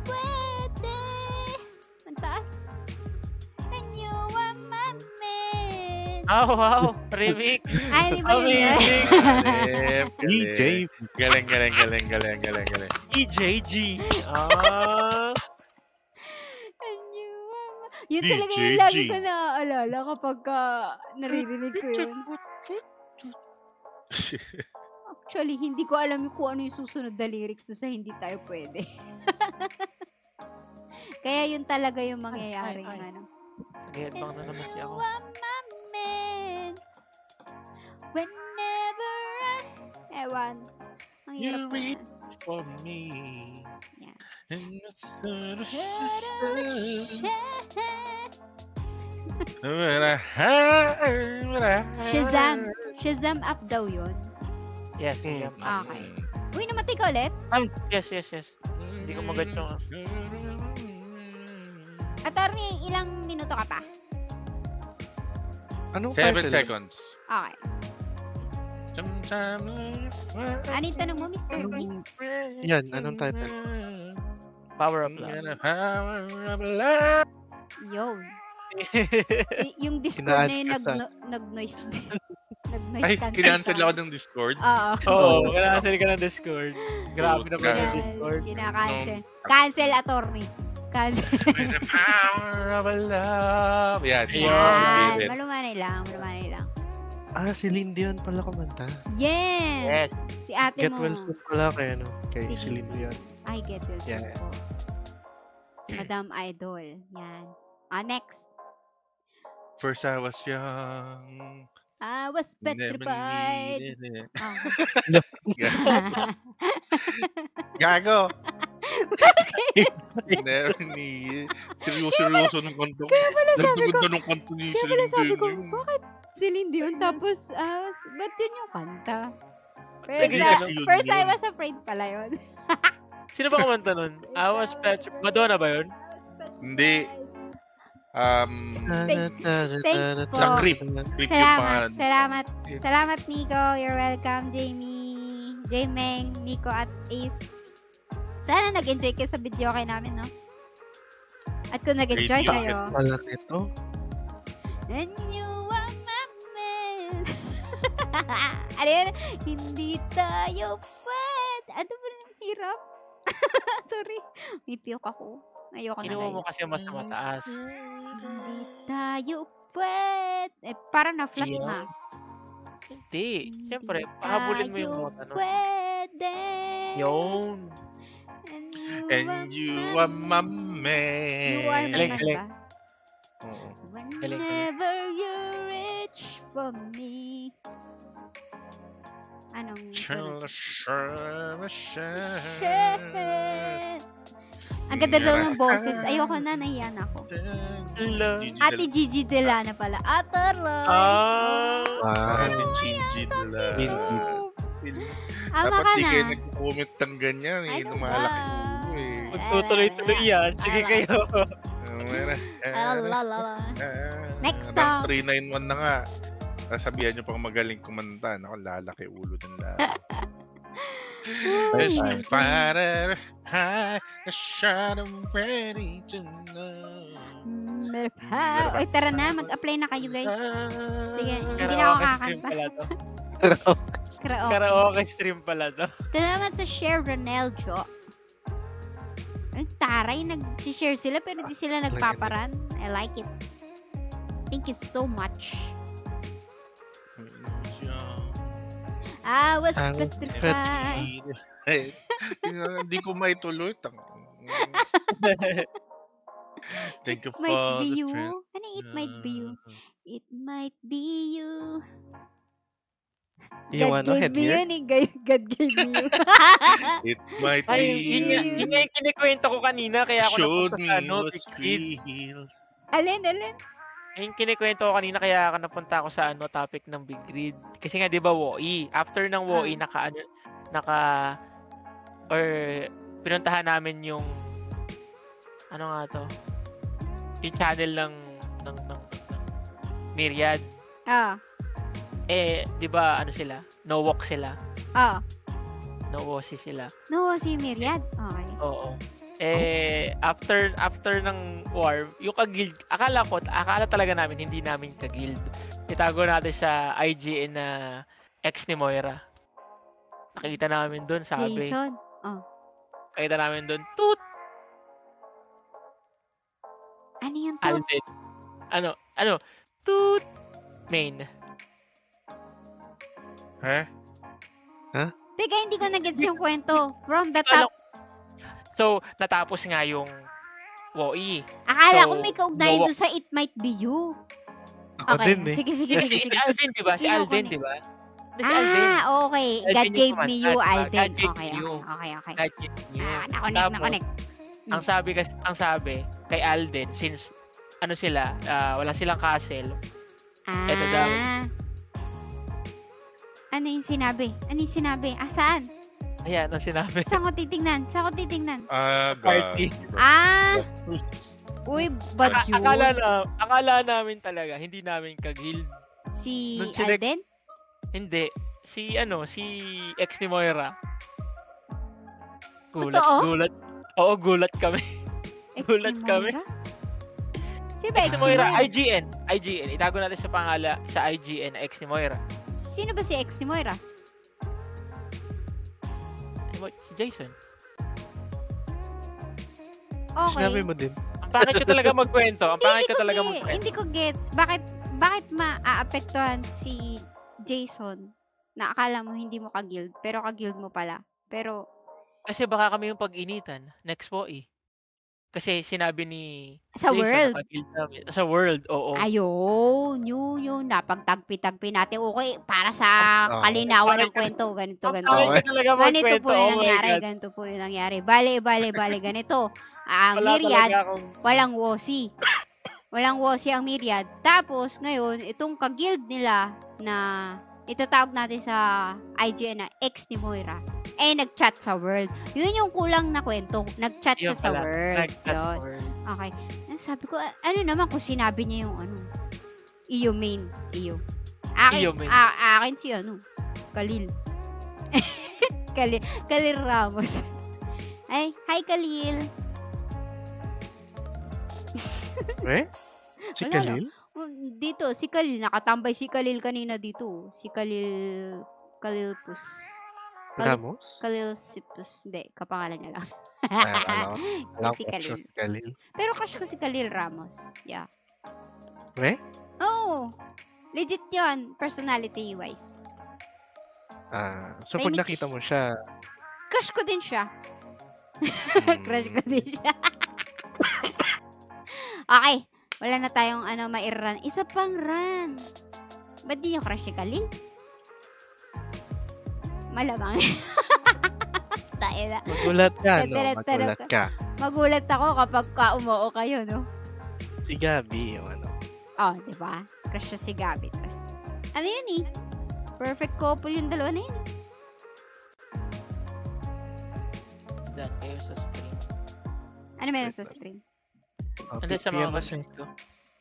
pwede. Ang taas. And you are my man. Oh, wow! Remix! Ay, di ba yun yun? Galing, DJ. Galing. EJG! And you are my... Yun DJ talaga yung lagi G. ko naaalala kapag naririnig ko yun. Actually, hindi ko alam kung ano yung susunod na lyrics doon sa hindi tayo pwede. Kaya yun talaga yung mangyayaring Ay. ano. Nag-headbang na naman si ako. You are my man. Whenever Ewan. Ang You hirap ko read yan. for me. Yeah. And that's Shazam app daw yun. Yes, Hmm. yeah. Okay. Uy, namatay ka ulit? Yes. Hindi ko magat yung... Attorney, ilang minuto ka pa? Anong 7 title? seconds. Okay. Ano yung tanong mo, Mr. B? Yan, anong title? Power up lang. Yun. Yung Discord na yun Kina-answer nag-noise. Ay, cancel kinancel sa- ako ng Discord. Oo. Oo, kailangan ka ng Discord. Grabe naman Yan. yung Discord. Kinakancel. Cancel, attorney. Cancel. The power of love. Yan. Yan. Yan. Malumanay lang. Si Celine Dion pala kumanta. Yes. Si ate Get mo. well soon pala kay kay Sige. Celine Dion. Ay, get well soon Yeah. po. Madam Idol. Yan. Next. First I was young. I was Never petrified. needed it. Oh. Gago. Never needed. Seryoso ng kanto. Nagtugod ng kanto ni Kaya pala sabi ko, Celine Dion. bakit Celine Dion? Tapos, ba't yun yung kanta? Hindi kasi yun First I yun. was afraid pala yun. Sino ba kumanta nun? I was petrified. Madonna ba yun? Hindi. Thanks po. Sa creep. Creep yung pangalan. Salamat Nico. You're welcome, Jamie, Jameng, Nico at Ace. Sana nag-enjoy kayo sa video kay namin, no? At kung nag-enjoy Great kayo, Pala nito. and you are my man. Ano yun? Hindi tayo pwede. Ano ba yung hirap? Sorry. May piyok ako. Ayoko na Kinuha mo guys. kasi mas mataas. Hindi tayo pwede. Parang na-flat Iyon. na. Hindi. Siyempre, Hindi pahabulin mo yung tayo nota, no? pwede. Yun. And you are my You are my Galing, man galing. ba? Oo. galing. Whenever you reach for me. Anong sunod? Shit. Ang ganda daw ng boses. Ayoko na, nahiyan ako. Hello. Ate Gigi Delana pala. Ate Roy. Wow. Ate Gigi Dela. Ama Dapat ka di na. kayo nag-comment ng ganyan eh. Ano Lumalaki ba? ulo eh. Magtutuloy-tuloy yan. Sige kayo. Next Ng song. 391 na nga. Sabihan nyo pang magaling kumanta. Naku, lalaki ulo ng lahat. Spider high, a shot I'm ready to know. Oy, tara na. Mag-apply na kayo, guys. Sige, hindi na ako Karaoke stream kakanta. pala to. Karaoke. Karaoke stream pala to. Salamat sa share, Roneljo. Ay, taray. Nag-share sila pero di sila nagpaparan. I like it. Thank you so much. I was petrified. Hindi ko maituloy. Thank you for Might be the you. friend. Ano, it might be you. It might be you. Yung God ano, gave me headgear? yun eh. God gave me you. It might Ay, be yun nga yung kinikwento ko kanina, kaya ako showed napunta me sa ano, what's Big Kid. real. Alin? Yung kinikwento ko kanina, kaya ako napunta ako sa ano, topic ng Big Grid. Kasi nga, di ba, WOI. After ng WOI, pinuntahan namin yung, ano nga to, yung channel ng Myriad. Ah. Di ba, ano sila? No walk sila. Ah. No wosi sila. No, si Myriad. Okay. Oo. After ng war, yung ka-guild, akala talaga namin, hindi namin ka-guild. Itago natin sa IGN na ex ni Moira. Nakita namin doon, sabi. Jason. Oh. Nakita namin doon, toot! Ano yun to? Alden. Ano? Toot! Main. Ha? Teka, hindi ko na-gets yung kwento. From the top. So, natapos nga yung WOI. Akala So, ko may kaugnayan no- doon sa It Might Be You. Ako Okay, din eh. sige. Si Alden, di ba? Si Hindi ko Alden, connect. di ba? Hindi, si Alden. Okay. Alden God yung gave me you, kumanta, diba? Alden. God gave Okay. me you. Okay. God gave me you. Na-connect. Ang sabi kay Alden, since ano sila, wala silang castle. Eto daw. Ano yung sinabi? Saan? Ayan, ang sinabi. Saan ko titingnan? Party. Uy, bad yun. Akala namin talaga, hindi namin ka-guild. Si Nung chinek- Alden? Hindi. Si ex ni Moira. Totoo? Gulat. Oo, gulat kami. Ex Gulat ni kami. Moira? Sino ba Ex ex ni ni Moira, Moira? IGN. Itago natin sa pangalan sa IGN, ex ni Moira. Sino ba si ex ni Moira? Si Jason. Okay. Sinabi mo din. Ang pangit ko talaga magkwento. Hindi ko gets. Bakit maaapektuhan si Jason na akala mo hindi mo ka-guild, pero ka-guild mo pala. Pero, Kasi baka kami yung pag-initan. Next po Kasi sinabi ni sa Jason, world. naka-guild namin. Sa world, oo. Ayun, yun. Napagtagpi-tagpi natin. Okay, para sa Oo. kalinawan ng kwento. Ganito. Ang pangit ko talaga Ganito magkwento. po yung Oh my nangyari. God. Ganito po yung nangyari. Bale, ganito. Ang Wala Myriad, talaga akong... walang wosi. Walang wosi ang Myriad. Tapos, ngayon, itong ka-guild nila na itatawag natin sa IGN na ex ni Moira, nag-chat sa world. Yun yung kulang na kwento. Nag-chat siya Yun sa pala. world. Nag-chat Yun. sa world. Okay. Sabi ko, ano naman kung sinabi niya yung iyo main. Iyo. Iyo main. Akin si Khalil. Khalil Ramos. Ay, hi Khalil. Si Wala Khalil? Dito, si Khalil. Nakatambay si Khalil kanina dito. Si Khalil Pus. Ramos? Khalil Sipus. Hindi, kapangalan niya lang. Alam Si ko Khalil. si Khalil. Pero crush ko si Khalil Ramos. Yeah. Oo. Legit yun, personality-wise. So pag Tahimik nakita mo siya, Crush ko din siya. Crush ko din siya. Okay. Wala na tayong ma-run. Isa pang run. Ba't di nyo crush si Khalil? Malamang. Tayo na. magulat ka, no? Tara, tara, Magulat ka. Magulat ako kapag umuo kayo, no? Si Gabi, yung Oh, di ba? Crush siya si Gabi. Tas, ano yun eh? Perfect couple yung dalawa na yun. Done kayo sa stream. Ano meron sa stream? Hindi sa mga PM mo si, comments ko.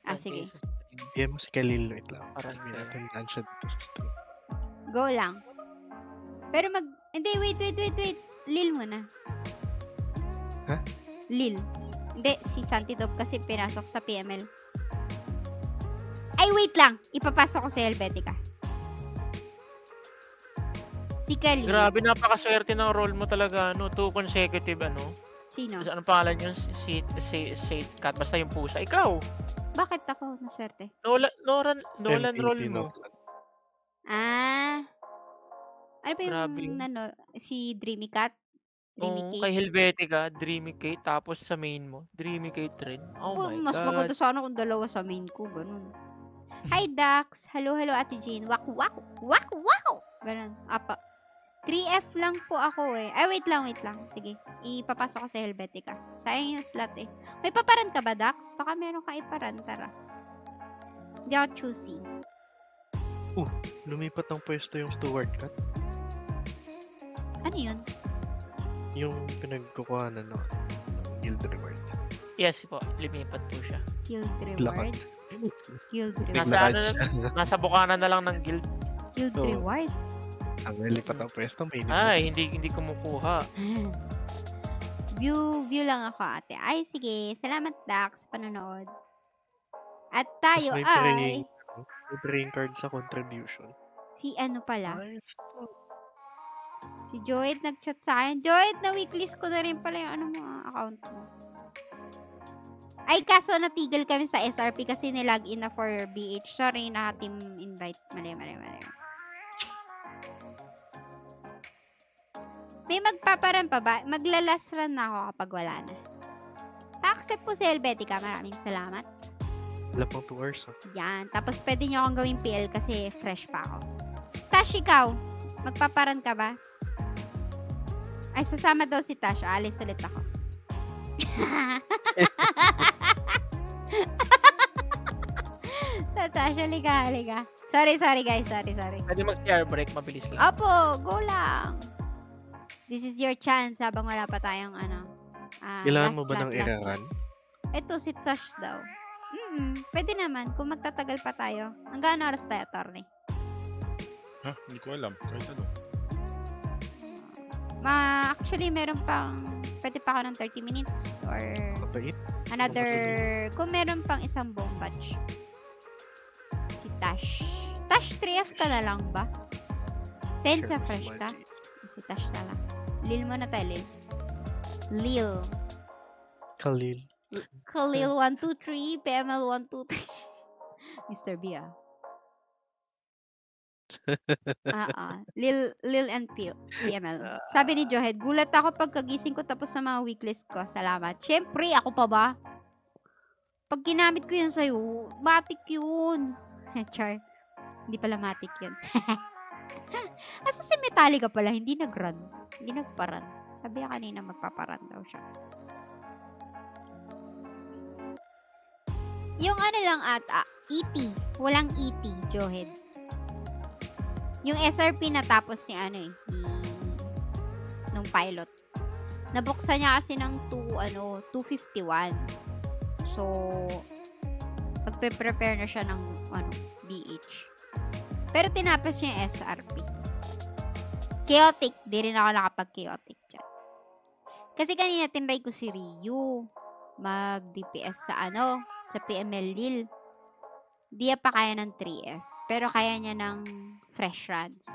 Ah, Done sige. kayo sa stream. PM mo si Khalil, wait lang. Parang Kasi may kaya. natandaan siya dito sa stream. Go lang. Pero hindi, wait. Lil muna. Ha? Lil. Hindi, si Santidop kasi pinasok sa PML. Ay, wait lang. Ipapasok ko sa Helvetica. Si Khalil. Grabe, napakaswerte ng role mo talaga, 2 consecutive, Sino? Anong pangalan yun? Si Cat, basta yung pusa. Ikaw, Bakit ako naswerte? Nolan M18 role mo. Ah. Ano ba Grabe. yung si Dreamy Cat? Dreamy Oo, Kate? kay Helvetica, Dreamy Kate, tapos sa main mo, Dreamy Kate rin. Oh my Mas God. maganda sana kung dalawa sa main ko, ganun. Hi, Dax. Hello, Ate Jane. Wak. Ganun. Apa. 3F lang po ako eh. Ay, wait lang. Sige. Ipapasok ko sa Helvetica. Sayang yung slot eh. May paparan ka ba, Dax? Baka meron ka iparan. Tara. Hindi ako choosy. Lumipat ng pwesto yung Steward Cut. Ano yun? Yung pinagkukuhanan ng Guild Reward. Yes po, lumipat po siya. Guild Lakad. Rewards? Guild Nasa Rewards? Nasa bukana na lang ng guild. Guild Oo. Rewards? Ang lipat ng pwesto, may Ay, hindi kumukuha. View lang ako, ate. Ay, sige. Salamat, Dax, sa panonood. At tayo may ay... praying card sa contribution. Si ano pala? Nice. Si Joed nag-chat sa akin. Joed, na-weeklist ko na rin pala yung account mo. Ay, kaso natigil kami sa SRP kasi nilagin na for BH. Sorry, na-team invite. Mali. May magpaparan pa ba? Maglalas run na ako kapag wala na. Pa-accept po si Helvetica. Maraming salamat. Wala pang 2 hours. Yan. Tapos pwede nyo akong gawing PL kasi fresh pa ako. Tash, ikaw. Magpaparan ka ba? Ay, sasama daw si Tash. Alis ulit ako. Tash, halika. Sorry guys. Sorry. Pwede mag-share break, mabilis lang. Opo, go lang. This is your chance habang wala pa tayong Kailangan mo ba ng i-run? Ito, si Tash daw. Pwede naman. Kung magtatagal pa tayo. Hanggang oras tayo, attorney? Ha? Hindi ko alam. Kahit ano. Actually, meron pang, pwede pa ako ng 30 minutes or Mabait. another, kung meron pang isang buong batch. Si Tash. Tash, 3F ka na lang ba? 10 sa fresh ka? Si Tash na lang. Lil mo na tayo, Lil. Lil. Khalil. Khalil 123, PML 123. Mr. B, Lil and PML. Sabi ni Johed, gulat ako pagkagising ko tapos na mga weeklist ko. Salamat. Siyempre, ako pa ba? Pag ginamit ko yun sa'yo, matik yun. Char. Hindi pala matik yun. Asa si Metallica pala, hindi nag-run. Hindi nagpa-run. Sabi niya kanina magpaparan daw siya. Yung ano lang ata, ET. Walang ET, Johed. Yung SRP natapos ni nung pilot. Nabuksan niya kasi ng 251. So, magpe-prepare na siya ng BH. Pero tinapos niya yung SRP. Chaotic. Di rin ako nakapag-chaotic dyan. Kasi kanina tinry ko si Ryu. Mag-DPS sa sa PML Lil. Di pa kaya ng 3F. Pero kaya niya ng fresh runs.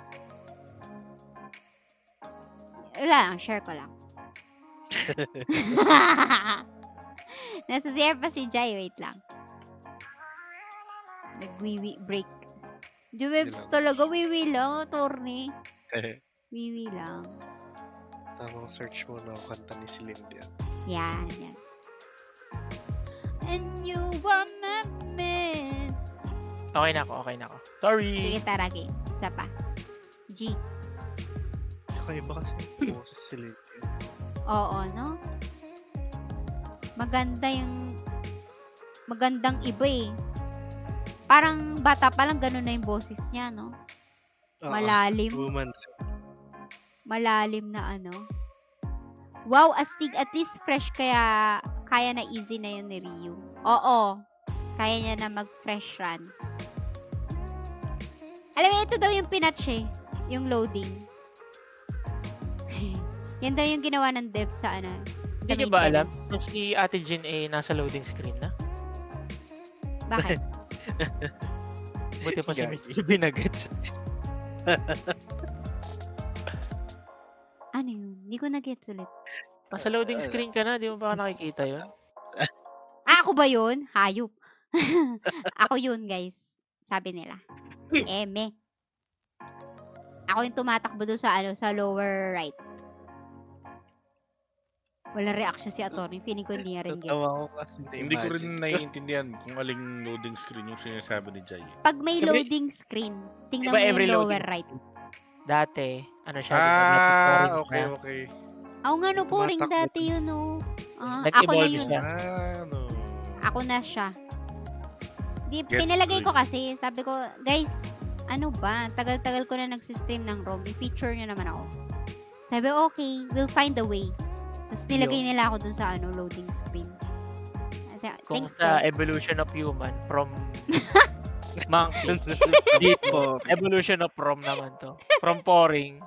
Wala lang, share ko lang. Nasa CR pa si Jai, wait lang. Nag-wiwi break. Jewebs lang. talaga, wiwi lang, attorney. Wiwi lang. Tamang search mo na kanta ni Celine Dion. Yan, yan. And you want my man. Okay na ako. Sorry. Sige, tara game. Isa pa. G. Saka iba kasi yung si Celine Dion. Oo, no? Magandang iba eh. Parang bata pa lang ganun na yung boses niya, no? Malalim. Woman. Malalim na ano. Wow, astig. At least fresh kaya na easy na yun ni Ryu. Oo. Kaya niya na mag-fresh runs. Alam mo, ito daw yung pinatch eh. Yung loading. Yan daw yung ginawa ng dev sa ano. Sa Hindi niyo ba alam? maintenance. Na si Ate Jin nasa loading screen na? Bakit? Buti pa si Gagi. Miss Ruby Nuggets. Ano yun? Hindi ko na-gets ulit. Nasa loading screen ka na, di mo ba nakikita yun? Ako ba yun? Hayop. Ako yun, guys. Sabi nila. Eme. Ako yung tumatakbo doon sa sa lower right. Wala reaction si attorney. Feeling ko hindi niya rin gets. Natawa ko kasi Hindi ko rin naiintindihan kung aling loading screen yung sinasabi ni Jay. Pag may Every- loading screen, tingnan Diba mo every yung lower loading right. Dati, ano siya, di ba? Dati pouring Okay, na. okay. Oo nga no, pouring Tumatakbo dati yun no. Ako na Nag-evolve yun. siya. Ano? Ako na siya. Di, Gets pinalagay ko ko kasi, sabi ko, guys, ano ba, tagal-tagal ko na nagsistream ng ROM, i-feature nyo naman ako. Sabi, okay, we'll find a way. Tapos nilagay nila ako dun sa loading screen. Kung Thanks, sa guys. evolution of human from monkey, deep po. evolution of from naman to. From pouring.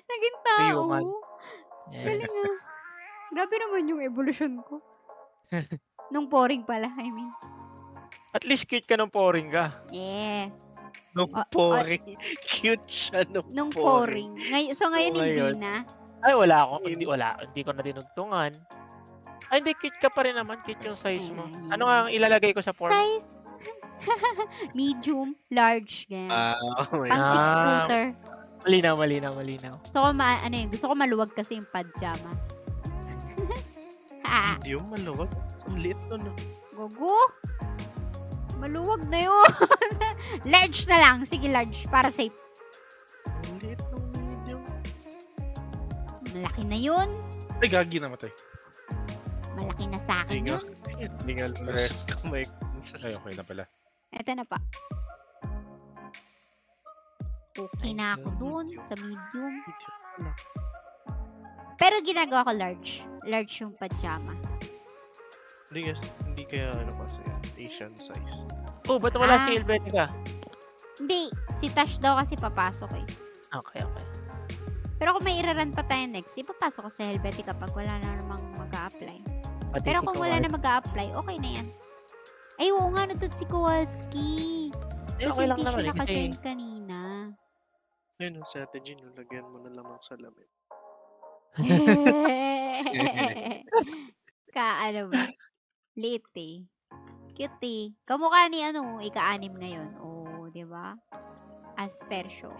Naging tao. human. Yeah. Galing ah. Grabe naman yung evolution ko. Nung pouring pala, I mean. At least cute ka nung pouring ka. Yes. Nung Ah, pouring. Cute siya Nung pouring. pouring. So ngayon hindi Ngayon. na. Ay, hindi ko na tinugtungan. Ay, hindi, cute ka pa rin naman. Cute yung size mo. Ano nga ang ilalagay ko sa form? Size. Medium, large, ganyan. Oh my Pang God. 6 Ah. footer. Malinaw. Gusto ko gusto ko maluwag kasi yung pajama. Medium, maluwag. Ang liit nun. Gogo. Maluwag na yun. Large na lang. Sige, large. Para safe. Ang liit ng medium. Malaki na yun. Ay, gagi namatay. Malaki na sa akin yun. Hindi nga lulusot kamay ko. Ay, okay na pala. Eto na pa. Okay na ako dun sa medium. Pero ginagawa ko large. Large yung pajama. Hindi kaya kasi Asian size. Oh, ba't wala Ah. si Helvetica? Hindi. Si Tash daw kasi papasok eh. Okay. Pero kung may iraran pa tayo next, ipapasok ko sa Helvetica kapag wala na namang mag-a-apply. Pati Pero si kung wala Kawal. na mag-a-apply, okay na yan. Ay, oo nga, nandun si Kowalski. Eh, Kasi okay lang hindi naman siya eh. Kasi nakajoin kanina. Ayun, sa Ate Jean, lagyan mo na lang ng salamin. Ano ba? Late eh. Cute eh. Kamukha ni ika-anim ngayon. Oh, di ba? Aspersio.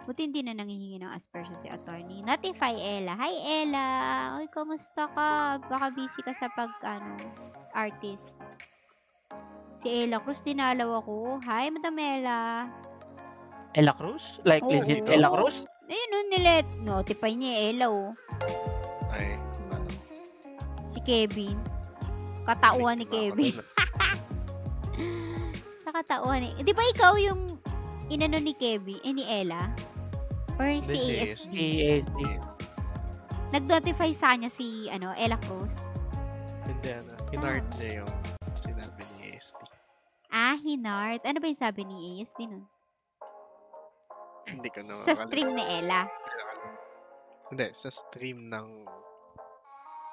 Buti hindi na nanghihingi ng aspersio si attorney. Notify Ella. Hi Ella! Uy, kamusta ka? Baka busy ka sa artist. Si Ella Cruz, dinalaw ako. Hi, Madam Ella. Ella Cruz? Like Oo. legit Ella Cruz? Ayun, notify niya Ella, oh. Ay, Si Kevin. Katauhan ni Kevin. Nakatauhan eh. Di ba ikaw yung inano ni Kevin? Ni Ella? Or si Hindi, ASD? Si ASD. Nag-notify sa kanya si Ella Cruz. Hindi, hinard niya yung sinabi ni ASD. Ah, Hinart. Ano ba yung sabi ni ASD nun? Hindi ko na Sa stream ni Ella. Hindi, sa stream ng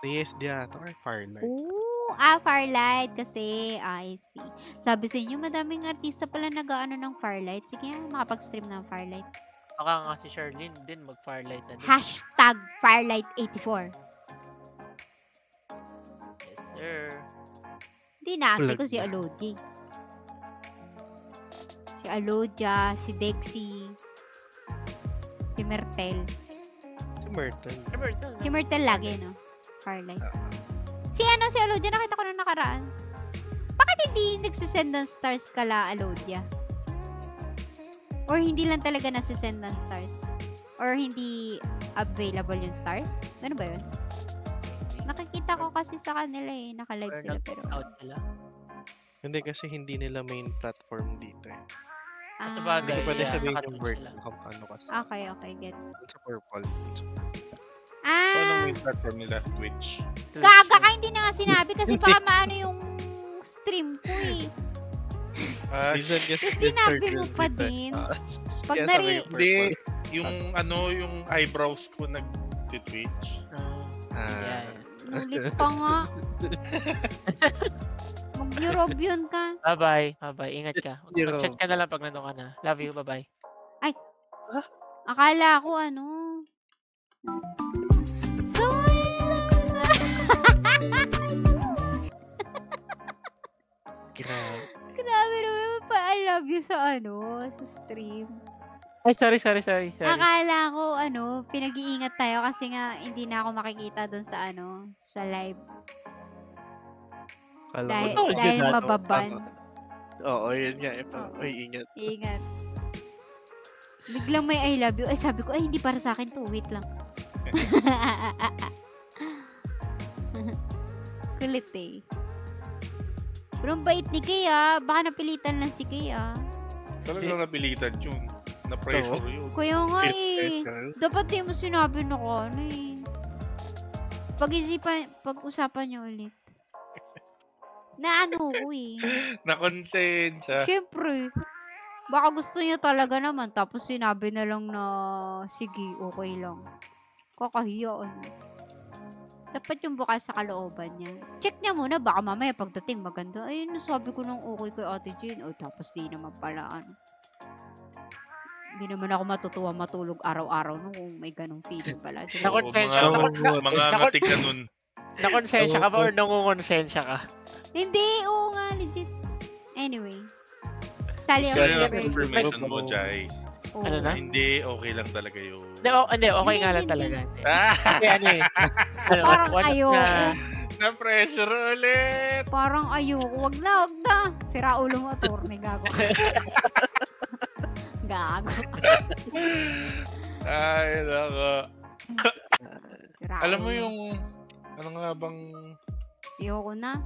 ASD ata or Firelight. Oh, Firelight kasi. I see. Sabi sa inyo, madaming artista pala nag-ano ng Firelight. Sige nga, makapag-stream ng Firelight. Baka nga si Sherlyn din mag-firelight na din. Hashtag Firelight84. Yes, sir. Hindi na, Bulag ko si na. Alodi. Alodia, si Dexy, si Myrtle. Si Myrtle. Si Myrtle lagi, no? Carly. Si Alodia, nakita ko na nakaraan. Bakit hindi nagsisend ng stars kala Alodia? Or hindi lang talaga nagsisend ng stars? Or hindi available yung stars? Ano ba yun? Nakikita ko kasi sa kanila eh. Naka-live sila pero... Out sila. Hindi kasi hindi nila main platform dito eh. Sa Ah, Hindi bagay, ko pwede yeah, sabihin nakatulog yung work sila. kung ano kasi. okay, gets. Sa purple. So, ano Ah, yung platform nila? Twitch. gaga ka, hindi na nga sinabi kasi baka maano yung stream ko eh. Minsan kasi Kasi sinabi mo pa din. Pag nari... Hindi, yung yung eyebrows ko nag-twitch. Yeah. Ulit pa nga. Mag-Eurobion ka. Bye-bye. Bye-bye. Ingat ka. Zero. Mag-chat ka na lang pag nandun ka na. Love you. Bye-bye. Akala ko ano. So, Grabe. grabe naman pa. I love you sa sa stream. Ay, sorry. Akala ko pinag-iingat tayo kasi nga hindi na ako makikita doon sa sa live. Kala Dahil, ko dahil na- mababan. Oo, yun nga. Oo. Ay, ingat. Ingat. Biglang may I love you. Ay, sabi ko, hindi para sa akin to. Wait lang. Kulit eh. Pero ang bait ni Kay Baka napilitan lang si Kay Talagang napilitan yun. Na-pressure yun. Kaya nga eh. Special. Dapat di mo sinabi na ko pag-usapan nyo ulit. Na ko eh. Na-consensya. Siyempre. Baka gusto niya talaga naman. Tapos sinabi na lang na, sige, okay lang. Kakahiya Dapat yung bukas sa kalooban niya. Check niya muna. Baka mamaya pagdating maganda. Ayun, nasabi ko nung okay kay Ate Jane. Tapos di naman pala Hindi naman ako matutuwa matulog araw-araw kung may ganong feeling pala. Diba? Nakonsensya Oo, ka. mga ngati ka nun. Nakonsensya ka ba or nangungonsensya ka? Hindi, oo nga, legit. Anyway. Sali ako Kaya sa yung friend. confirmation mo, Jai. Oo. Ano na? Hindi, okay lang talaga yun. Hindi, okay nga lang Hindi. talaga. Hindi. Ah! Kasi Parang once ayoko. Na-pressure ulit! Parang ayoko. Wag na. Sira ulo mo, attorney. Gago. Gago. Ay, nako. Sira Alam mo ulo. yung, ano nga bang Ayoko na.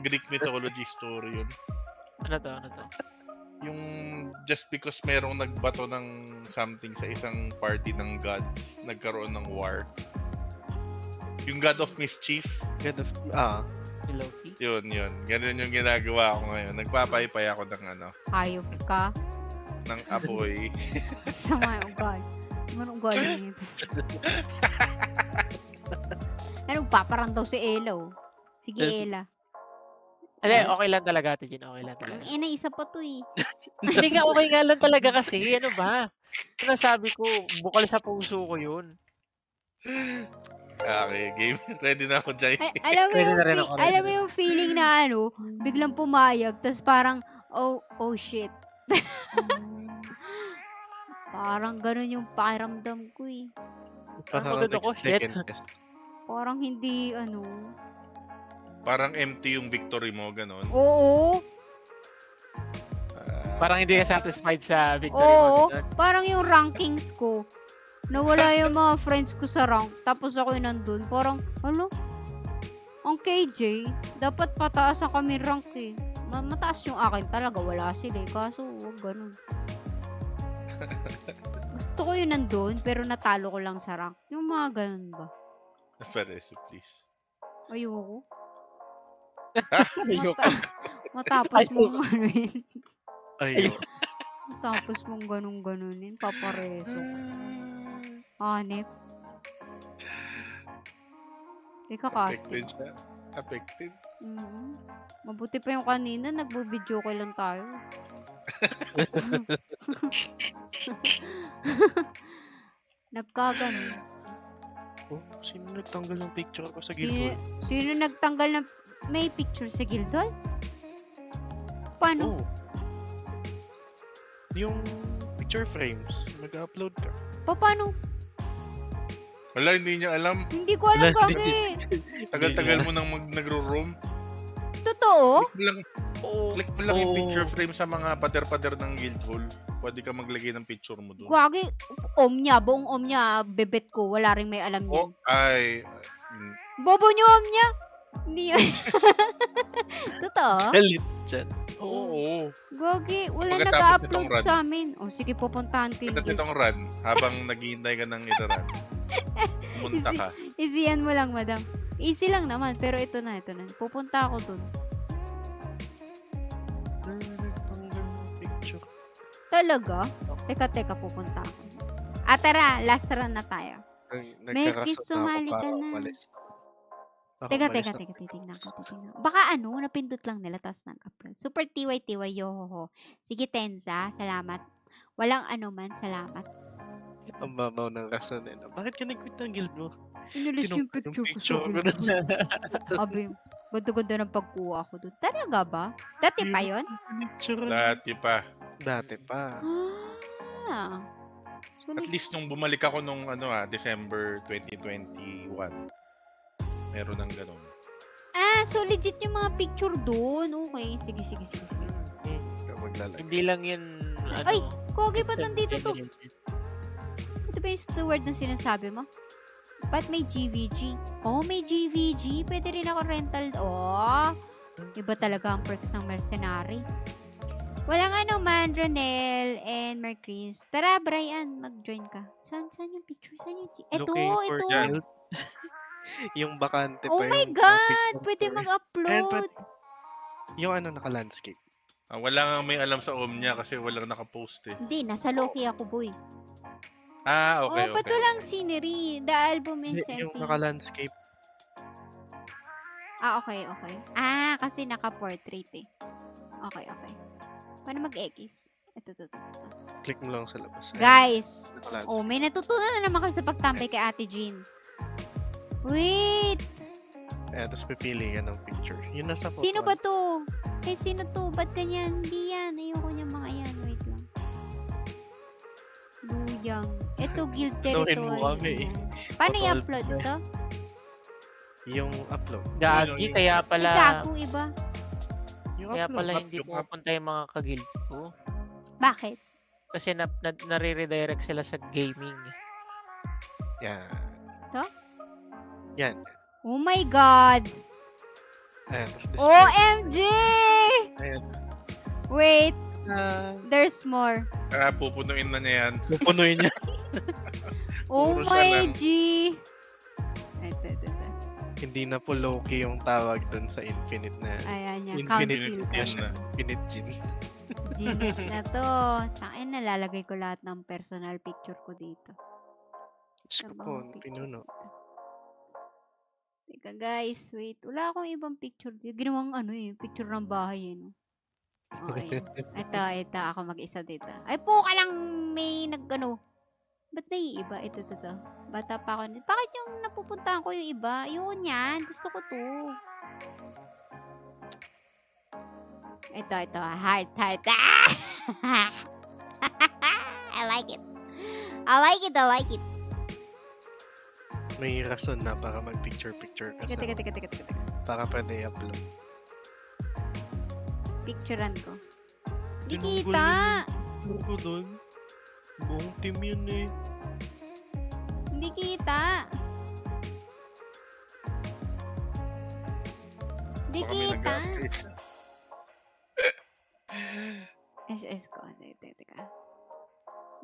Greek mythology story yun? Ano to? Yung just because merong nagbato ng something sa isang party ng gods, nagkaroon ng war. Yung God of Mischief, God of... Si Loki? yun. Ganun yung ginagawa ko ngayon. Nagpapaypay ako ng Hayop ka. ng apoy. Sama yung ugali. Anong ugali nito? Anong paparang daw si Ella Sige, Ella. Hindi, okay lang talaga, Ate Jean. Okay lang talaga. Ang ina, isa pa to eh. Hindi nga, okay nga lang talaga kasi. Ano ba? Sabi ko, bukal sa puso ko yun. Okay, game. Ready na ako, Jai. Alam mo Pwede yung, na rin ako, alam mo yung feeling na biglang pumayag, tas parang, oh shit. Parang ganun yung pakiramdam ko eh. maganda ko, shit. second test. Parang hindi, Parang empty yung victory mo, ganun. oo. Parang hindi ka satisfied sa victory Oo, mo. Ganun. parang yung rankings ko, nawala yung mga friends ko sa rank, tapos ako yung nandun, parang, ang KJ, dapat pataasan kami rank eh. Mataas yung akin talaga, wala sila eh, kaso wag ganun. Gusto ko yung nandun, pero natalo ko lang sa rank. Yung mga ganun ba? Perez, please. Ayoko. Ayoko. Matapos mong Ayun. matapos mong ganun-ganunin, papareso. Hanep. Ika casting. Affected siya. Affected. Mabuti pa yung kanina, nagbo-video ko lang tayo. Nagkaganon. Sino nagtanggal ng picture ko sa Sino, Guild sino nagtanggal ng may picture sa Guildhall? Paano? Yung picture frames, mag-upload ka. Paano? Wala, hindi niya alam. Hindi ko alam Wala, gagi. Tagal-tagal mo nang nagro-roam. Totoo? Click mo lang yung picture frame sa mga pader-pader ng guild hall. Pwede ka maglagay ng picture mo doon. Gagi. Buong Omnia, bebet ko. Wala ring may alam yan. Bobo niyo Omnia. Hindi yun. Totoo? Galit dyan. Oo. Gagi, wala Pagkatapos nag-upload nitong run. sa amin. O sige, pupuntahan ko yung Tapos nitong run, habang naghihintay ka ng ira-run, pumunta ka. Easy yan mo lang, madam. Easy lang naman, pero ito na. Pupunta ako dun. Nagtanggal ng picture. Talaga? Teka, pupunta ako. Tara, last run na tayo. Melkis, sumali ka na. Teka, titignan ko. Baka napindot lang nila, tapos nag-upload. Super tiway-tiway, yohoho. Sige, Tenza, salamat. Walang anuman, salamat. Ang babaw ng rason nila. Bakit ka nag-quit ng guild mo? Inulis yung picture ko sa Abi, ganda-ganda ng pagkuha ko doon. Talaga ba? Dati pa yun? Dati pa. Ah. At least nung bumalik ako nung December 2021. Meron ng ganun. So legit yung mga picture doon. Okay, sige. Hindi lang yun, Ay, Kogi, ba't nandito to? Ito ba yung steward na sinasabi mo? Ba't may GVG? May GVG. Pwede rin ako rental. Iba talaga ang perks ng mercenary. Walang Ronel and Mercris. Tara, Brian, mag-join ka. Saan yung picture? Saan yung ito. Yung bakante pa Oh my God! Pwede mag-upload. Yung naka-landscape. Wala nga may alam sa Omnia kasi walang nakapost eh. Hindi, nasa Loki ako, boy. Okay. Ba't walang scenery? The album and setting. Yung naka-landscape. Okay. Kasi naka-portrait eh. Okay. Paano mag-X? Ito. Click mo lang sa labas. Guys! Naka-landscape. May natutunan na naman kayo sa pagtambay kay Ate Jean. Wait! Tapos pipili ka ng picture. Yun nasa photo. Sino ba to? Sino to? Ba't ganyan? Hindi yan. Ayoko niya mga yan. Wait lang. Luyang. Ito, guild territory. Mo kami. Paano i-upload ito? Yung upload. Gagi, kaya pala, Gago iba. kaya pala hindi pupunta yung mga ka-guild ko. Bakit? Kasi nare-redirect sila sa gaming. Yan. To? Yan. Oh my God! Tapos OMG! Ayan. Wait, there's more. Pupunuin na niya yan. Pupunuin niya. Oh Puro my salan. G! Ito. Hindi na po low-key yung tawag dun sa infinite na. Ayan yan. Infinite Council Yan ka. na. Infinite gin. Genius na to. Saan nalalagay ko lahat ng personal picture ko dito. Diyos ko po, pinuno. Teka guys, wait. Wala akong ibang picture dito. Ginawang picture ng bahay no? Okay. Ito. Ako mag-isa dito. Ay po ka lang may Ba't naiiba? Ito. Bata pa ako. Bakit yung napupuntahan ko yung iba? Yun yan. Gusto ko to. Ito. Heart. Ah! I like it. May rason na para mag-picture-picture ka Teka. para pwede i-upload. Picturean ko. Hindi Tinunggol kita. Ano ko doon? Buong team yun eh. Hindi kita. Hindi Baka may kita. nag-update. SS ko. Teka.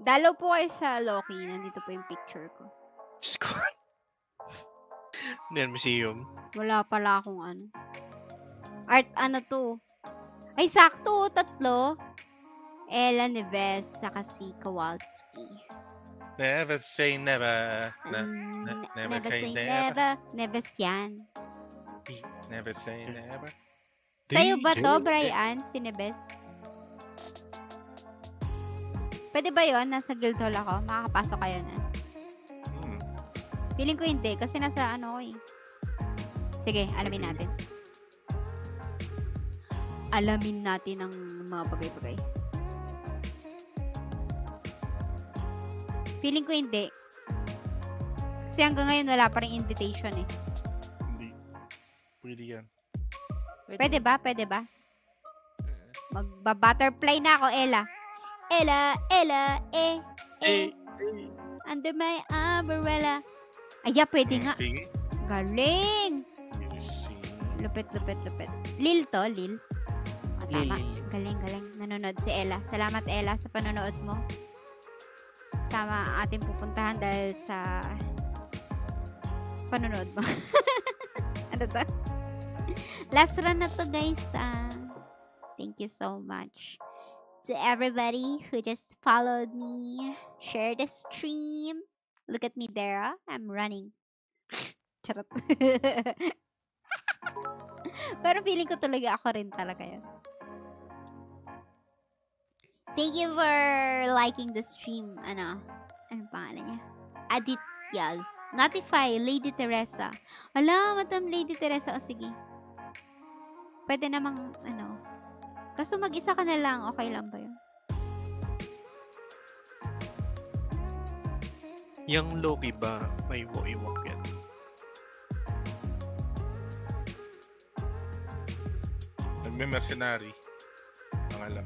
Dalaw po kayo sa Loki. Nandito po yung picture ko. Diyos ko. Ano yan, museum? Wala pala akong art to. Ay, sakto. 3. Ella Neves, saka si Kowalski. Never say never. Never say never. Neves yan. Never say never. Sa'yo ba to, DJ? Brian? Si Neves? Pwede ba yun? Nasa Guildhall ako? Makakapasok kayo na? Feeling ko hindi. Kasi nasa ko eh. Sige, alamin natin. Alamin natin ang mga bagay-bagay. Feeling ko hindi. Kasi hanggang ngayon wala pa rin invitation eh. Hindi. Pwede yan. Pwede ba? Pwede ba? Magba-butterfly na ako, Ella. Ella, under my umbrella. Aya, pwede nga. Tingin. Galing! Using. Lupit. Lil to, Lil. O, tama. Lil. Galing. Nanonood si Ella. Salamat, Ella, sa panonood mo. Tama ang ating pupuntahan dahil sa panonood mo. Ano to? Last run na to, guys. Thank you so much to everybody who just followed me, share the stream. Look at me there, I'm running. Charot. Pero feeling ko talaga ako rin talaga yun. Thank you for liking the stream. Ano pangalan niya? Adityas. Notify, Lady Teresa. Ala, Madam Lady Teresa. O sige. Pwede namang, kaso mag-isa ka na lang. Okay lang ba yun? Yung Loki ba, may iwak yan? Nagme-mercenary. Ang alam.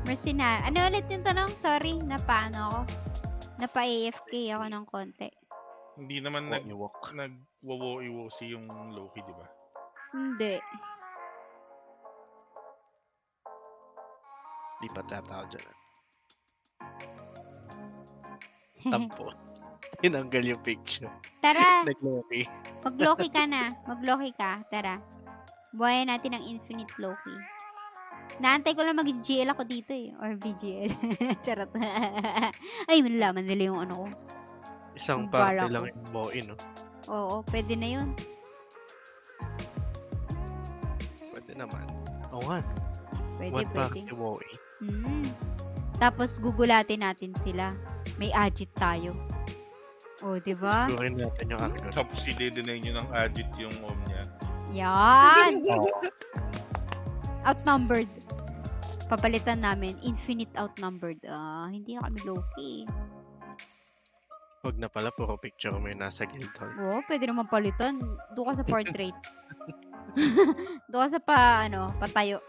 Mercenary. Ano ulit yung tanong? Sorry, napaano ako? Napa-AFK ako ng konti. Hindi naman Iwak. nagwawo-iwosi yung Loki, di ba? Hindi. Di pa tatawag dyan. Tampo. Tinanggal yung picture. Tara, Nag-Loki. mag-Loki ka na. Mag-Loki ka. Tara. Buhayan natin ang Infinite Loki. Naantay ko lang mag-GL ako dito eh. Or VGL. Charot. Ay, malalaman nila yung ano ko. Isang Ang party bala ko. lang yung Moe, no? Oo, pwede na yun. Pwede naman. Oo nga. Pwede, One pwede. party Moe. Tapos gugulatin natin sila. May agit tayo. O, diba? Sigurin natin yung actor. Tapos i-deny nyo ng agit yung niya. Yan! Outnumbered. Papalitan namin. Infinite outnumbered. Hindi na kami Loki. Huwag na pala, puro picture mo yung nasa Guildhall. Oo, pwede naman palitan. Doon ka sa portrait. Doon ka sa patayo.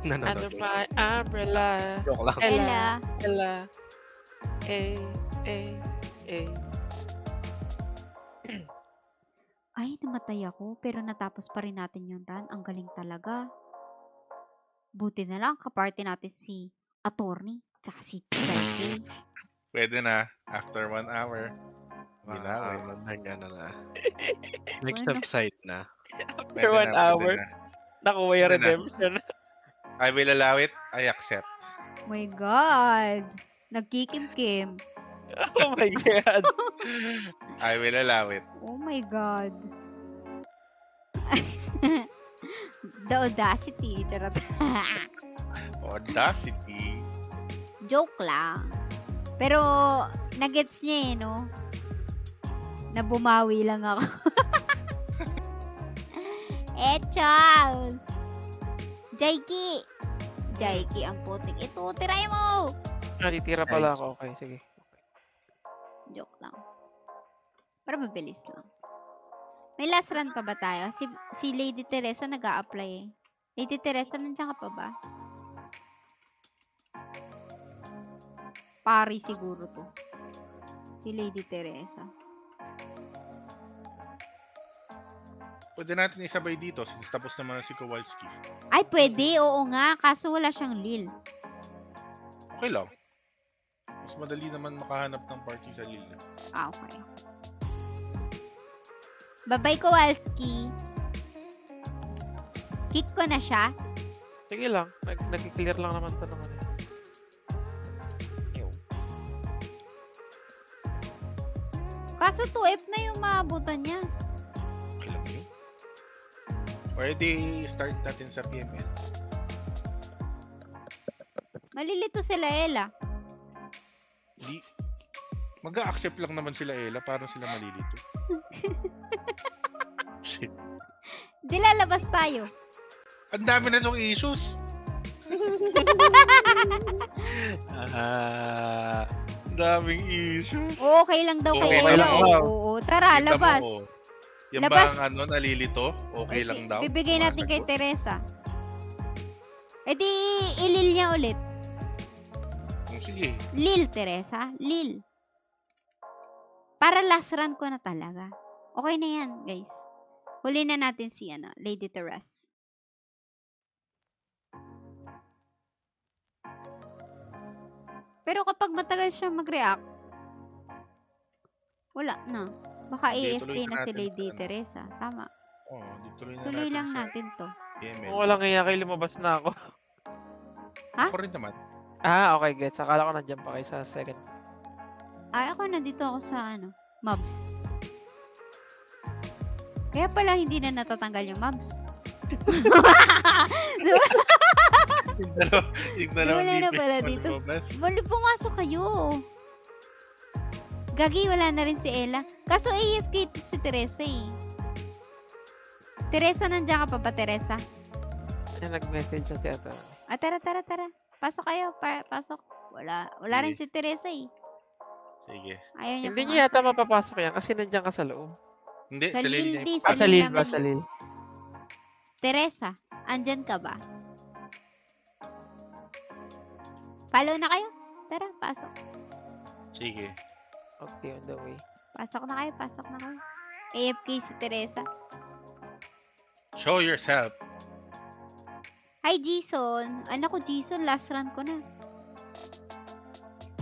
Under Nanonood. my umbrella. Joke lang. Ella. Ay, namatay ako. Pero natapos pa rin natin yung run. Ang galing talaga. Buti na lang, kaparty natin si Attorney. Tsaka si Tracy. Pwede na. After 1 hour. Binawi. Gano'n na. Next Ano? website na. Pwede After 1 na, hour. pwede na. Nakuha yung Pwede na. redemption. I will allow it. I accept. My God. Nagkikimkim. Oh my God. I will allow it. Oh my God. The audacity. Charot. Audacity. Joke lang. Pero, nagets niya no? Na bumawi lang ako. Charles! Jaiki, ang putik. Ito, tiray mo! Natitira pala ako. Okay, sige. Joke lang. Para mabilis lang. May last run pa ba tayo? Si Lady Teresa nag-a-apply eh. Lady Teresa, nandiyan ka pa ba? Pari siguro to. Si Lady Teresa. Pwede natin isabay dito since tapos naman na si Kowalski. Ay, pwede. Oo nga. Kaso wala siyang Lil. Okay lang. Mas madali naman makahanap ng party sa Lil. Okay. Bye-bye, Kowalski. Kick ko na siya. Sige lang. Nag-clear lang naman ito naman. Kaso 2F na yung maabutan niya. Okay lang yun. Pwede start natin sa PML. Malilito sila, Ella. Di, mag-a-accept lang naman sila Ella, parang sila malilito. Di lalabas tayo. Ang dami na tong issues. Ang daming issues. Okay lang daw kay Okay Ella. lang daw. Oo, tara, Kita mo, labas. oh. Yan Labas. ba ang nalilito? Okay lang daw. Bibigay natin kay Masagot. Teresa. E di, ilil niya ulit. Sige. Lil, Teresa. Lil. Para last run ko na talaga. Okay na yan, guys. Huli na natin si Lady Teres. Pero kapag matagal siya mag-react, wala na. Baka Hindi, AFK tuloy na si natin Lady sa Teresa. Tama. Oh, di tuloy na Tuloy natin lang sa natin to. ML. Kung walang iya kayo, lumabas na ako. Ako rin naman. Okay, gets. Akala ko nandiyan pa kayo sa second. Ay, ako nandito ako sa mobs. Kaya pala hindi na natatanggal yung mobs. Yung dalawang Wala na defense pala mo dito. lumabas. Mali, pumasok kayo. Gagi, wala na rin si Ella. Kaso AFK si Teresa eh. Teresa, nandiyan ka pa ba, Teresa? Nag-message na siya ito. Tara. Pasok kayo. Pasok. Wala rin si Teresa eh. Sige. Ayaw niya Hindi niya pumasok. yata mapapasok yan kasi nandiyan ka sa loob. Hindi, Sa sa Lil Lil di, Sa Lil Lil ba? naman. Sa Lil. Teresa, andyan ka ba? Follow na kayo. Tara, pasok. Sige. Okay, on the way. Pasok na kayo. AFK si Teresa. Show yourself. Hi, Jason. Anak ko, Jason. Last run ko na.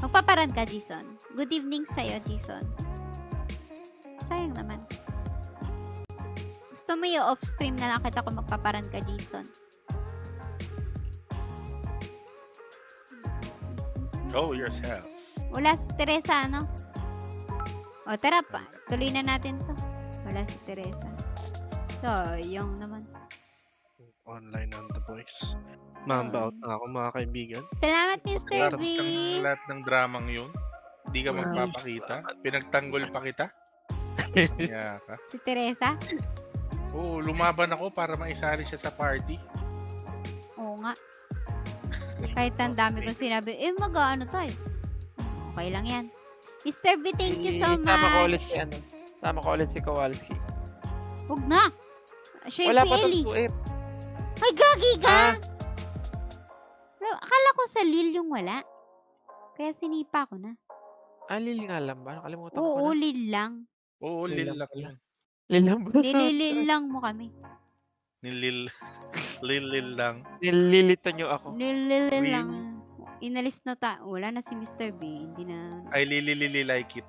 Magpaparan ka, Jason. Good evening sa'yo, Jason. Sayang naman. Gusto mo yung off-stream na lang kita kung magpaparan ka, Jason. Show yourself. Wala si Teresa, ano? O, tara pa. Tuloy na natin to. Wala si Teresa. Yung naman. Online on the boys. Mamba out na ako mga kaibigan. Salamat, Mr. Tapos V. ng lahat ng dramang yun, hindi ka magpapakita. Pinagtanggol pa kita. Kaya ka. Si Teresa? Oo, lumaban ako para maisali siya sa party. Oo nga. Kahit ang dami ko sinabi, mag-ano tayo. Okay lang yan. Mr. V, thank you so Tama ko ulit much. si Tama ko ulit si Kowalski. Huwag na. Siya Wala yung pa PLE. itong 2F. Ay, gagi ka! Ah. Akala ko sa Lil yung wala. Kaya sinipa ko na. Lil nga lang ba? Nakalimutan ko Oo, na. Lil lang. Oo, Lil Lil lang lang yun. Lil lang ba? Nililil lang mo kami. Lil lang. Nililito nyo ako. Nililil Win. lang. Inalis na Wala na si Mr. B. Hindi na. I really like it.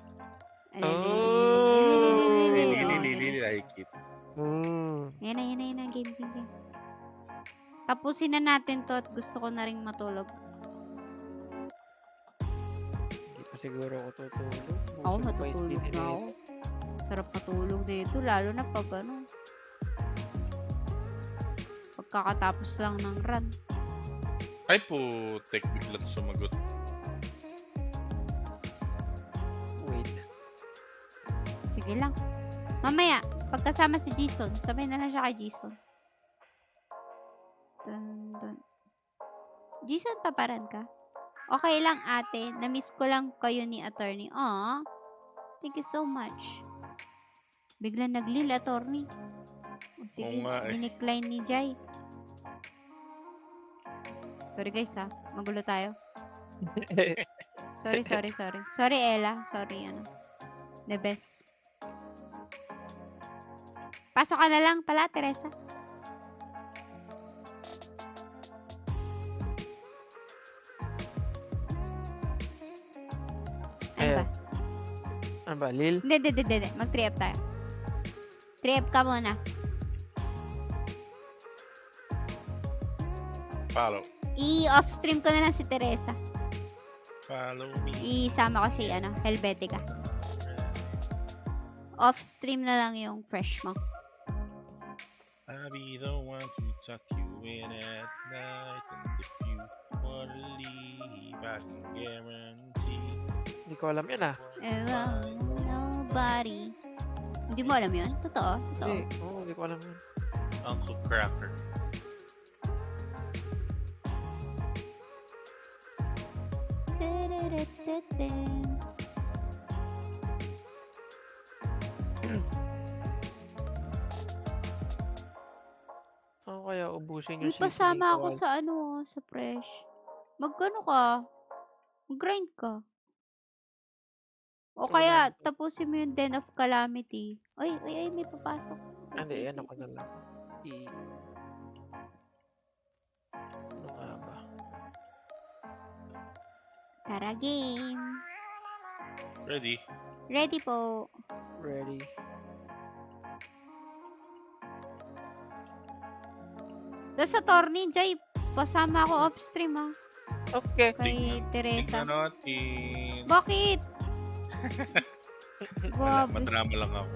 Ay, Oh. Really like it. Yan na. Game. Tapusin na natin to at gusto ko na rin matulog. Hindi pa siguro ako tutulog. Ako Busog pa matutulog isipin na eh. ako. Sarap matulog dito. Lalo na pag pagkakatapos lang ng run. Ay po, tech biglang sumagot. Wait. Sige lang. Mamaya, pagkasama si Jason, sabay na lang siya kay Jason. Dun. Jason, paparan ka? Okay lang, ate. Na-miss ko lang kayo ni attorney. Aw, thank you so much. Bigla naglil, attorney. O sige, Oo nga eh. dinicline ni Jai. Sorry guys ha, magulo tayo. Sorry. Sorry Ella, sorry The best. Pasok ka na lang pala, Teresa. Ano ba? Ano ba? Lil? Hindi. Mag-3up tayo. 3up ka muna. Follow. I-off-stream ko na lang si Teresa. Follow me. Isama ko si Helvetica. Off-stream na lang yung fresh mo. I'll be the one to tuck you in at night. And if you wanna leave, I can guarantee Hindi ko alam yun ah. Nobody. Hindi mo alam yun? Totoo? Totoo. Hindi. Oo, hindi ko alam yun. Uncle Cracker. Saan kaya ubusin Uy, yung pasama ako seasoning sa sa fresh. Magkano ka? Mag-grind ka. O Wala kaya, na. tapusin mo yung Den of Calamity. Ay, may papasok. Hindi, ano ko na lang. Ano nga ba? Tara, game. Ready? Ready po. Ready. Tapos sa Torni, Jay, pasama ako off-stream ha. Okay. Kay Teresa. Tingnan natin. Bakit? Wala, Grabe. madrama lang ako.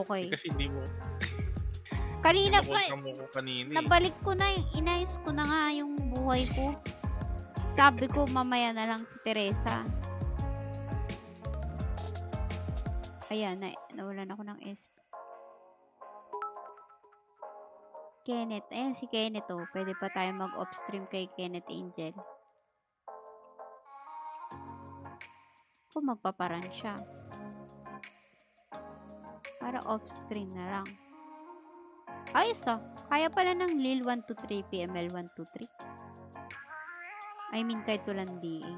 Okay. Kasi hindi mo, Kanina pa, pinapunta mo ko kanina eh. nabalik ko na, inayos ko na nga yung buhay ko. Sabi ko, mamaya na lang si Teresa. Ayan, nawalan ako ng SP. Kenneth. Ayan si Kenneth oh. Pwede pa tayo mag-off-stream kay Kenneth Angel. Kung magpaparan siya. Para off-stream na lang. Ayos ah. Kaya pala ng Lil 123, PML 123. I mean, kahit walang DA.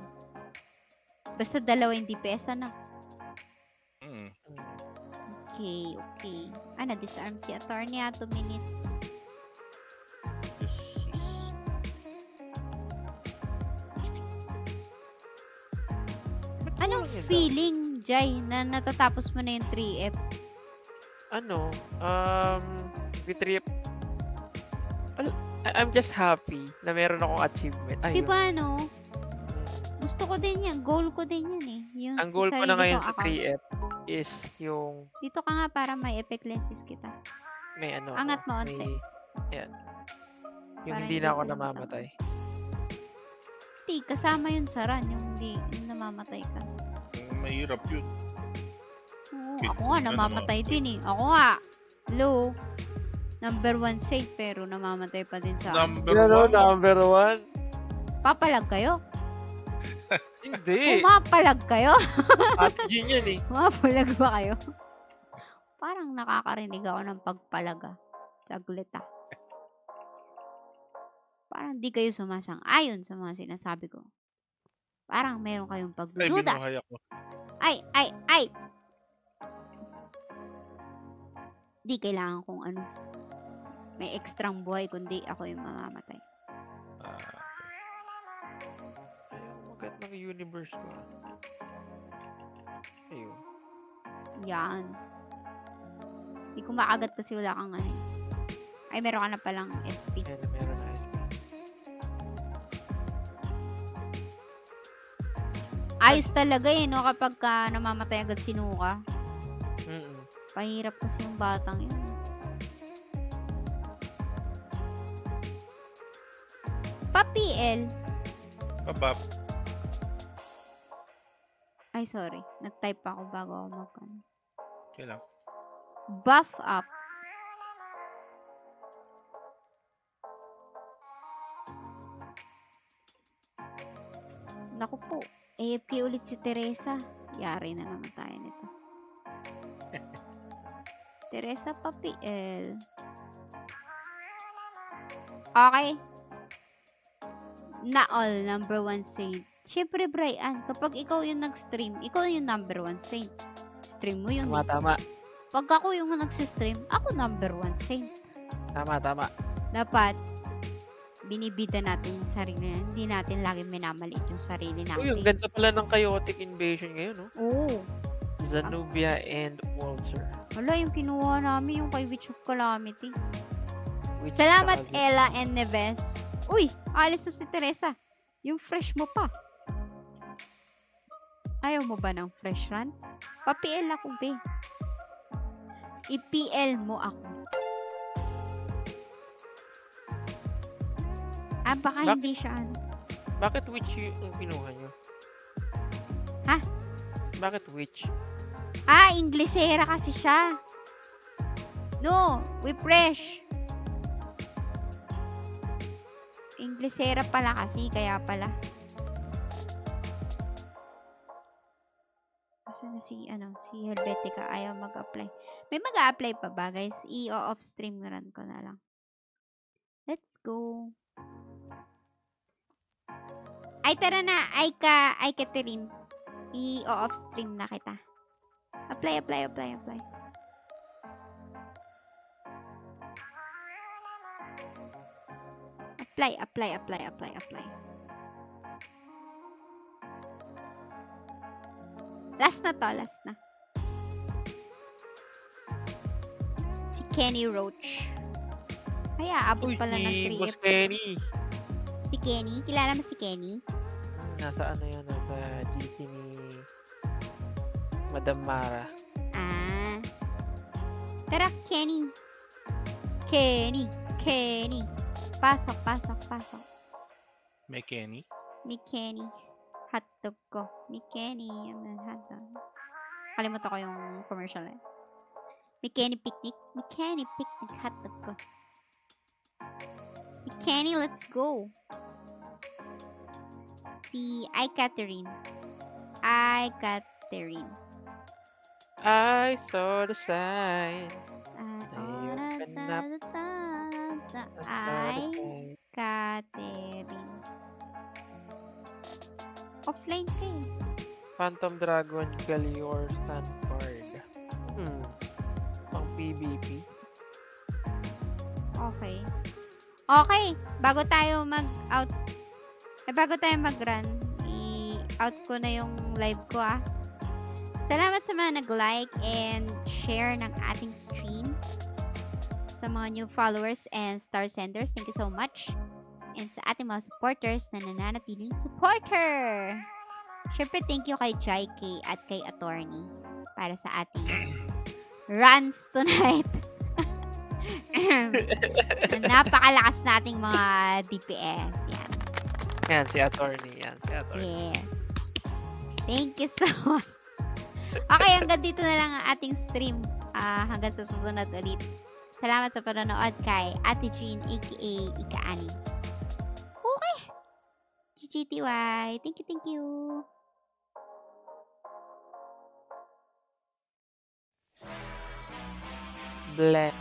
Basta dalawa yung DPS, ano? Mm. Okay. Na-disarm si attorney 2 minutes. Yes. Anong Walang feeling, Jai, na natatapos mo na yung 3F? Ano? Trip. I'm just happy na meron akong achievement. Ayun. Diba, no? Gusto ko din yan. Goal ko din yan eh. Yung Ang sa goal ko na sarili ngayon kong sa account. 3F is yung Dito ka nga para may effect lenses kita. may ano. Angat mo onte. May, ayan. Yung Para hindi hindi na ako sila namamatay. Hindi, kasama yun sa run. Yung hindi, yung namamatay ka. Mahirap yun. Oo, Okay, ako nga hindi ka namamatay din eh. Ako nga, low. Number 1 safe pero namamatay pa din sa Number Ano, one. number 1? Papalag kayo? Hindi. Pumapalag kayo? Pathogen yan eh. Pumapalag ba kayo? Parang nakakarinig ako ng pagpalaga. Saglit ah. Parang di kayo sumasang-ayon sa mga sinasabi ko. Parang meron kayong Ay, pagdududa. binuhay ako. Ay! Di kailangan kong ano. May ekstrang buhay kundi ako yung mamamatay. Ah, Ayaw magat ng universe ko. Ayun. Yan. Di ko makagat kasi wala kang ano. Ay, meron ka na palang SP. Ayan na meron na. Ayos talaga eh, no? Kapag ka namamatay agad si Nuka. Mm-mm. Pahirap kasi yung batang yun. Pa-PL. pabab. Ay, sorry. Nag-type ako bago ako mag- Okay lang. Buff up. Naku po. AFK ulit si Teresa. Yari na naman tayo nito. Teresa pa PL. Okay. Na all, number 1 saint. Siyempre, Brian, kapag ikaw yung nag-stream, ikaw yung number 1 saint. Stream mo yun. Tama, Eh. tama. Pag ako yung nag-stream, ako number 1 saint. Tama. Dapat, binibida natin yung sarili natin. Hindi natin lagi minamaliit yung sarili natin. Uy, ang ganda pala ng chaotic invasion ngayon, no? Oo. Zanubia and Walter. Wala, yung kinuha namin, yung kay Witch of Calamity. Which Salamat, sabi- Ella and Neves. Uy, alis na si Teresa. Yung fresh mo pa. Ayaw mo ba ng fresh run? Pa-PL ako, be. I-PL mo ako. Baka Bak- hindi siya ano. Bakit which yung kinuha nyo? Bakit witch? Ah, Inglesera kasi siya. No, Wipresh. Inglesera pala kasi, kaya pala. Asan na si Helvetica, ayaw mag-apply. May mag-a-apply pa ba, guys? I-off stream na rin ko na lang. Let's go. Ay, tara na. Ay, Catherine. I-off stream na kita. Apply. Apply. Last na. Si Kenny Roach. Ay, aabot pala ng 3 Boss Kenny. Si Kenny? Kilala mo si Kenny? Nasa ano yun? Nasa GC ni Madam Mara. Ah. Tara, Kenny. Pasok. May Kenny. May Kenny. Hotdog ko. May Kenny. Hotdog. Kalimutan ko yung commercial na yun. May Kenny picnic. Hotdog ko. May Kenny, let's go. Si Catherine. I saw the sign. Catherine. Offline ka eh. Phantom Dragon, Gallior, Stanford. Pang PvP. Okay. Bago tayo mag-run, i-out ko na yung live ko ah. Salamat sa mga nag-like and share ng ating stream. Sa mga new followers and star senders, thank you so much. And sa ating mga supporters na nananatiling supporter. Syempre, thank you kay Jaike at kay Attorney para sa ating runs tonight. Napakalakas nating mga DPS. Yan, si Attorney. Yes. Thank you so much. Okay, hanggang dito na lang ang ating stream. Hanggang sa susunod ulit. Salamat sa panonood kay Ate Jean, aka Ika-Ani. Okay. GGTY. Thank you. Bless.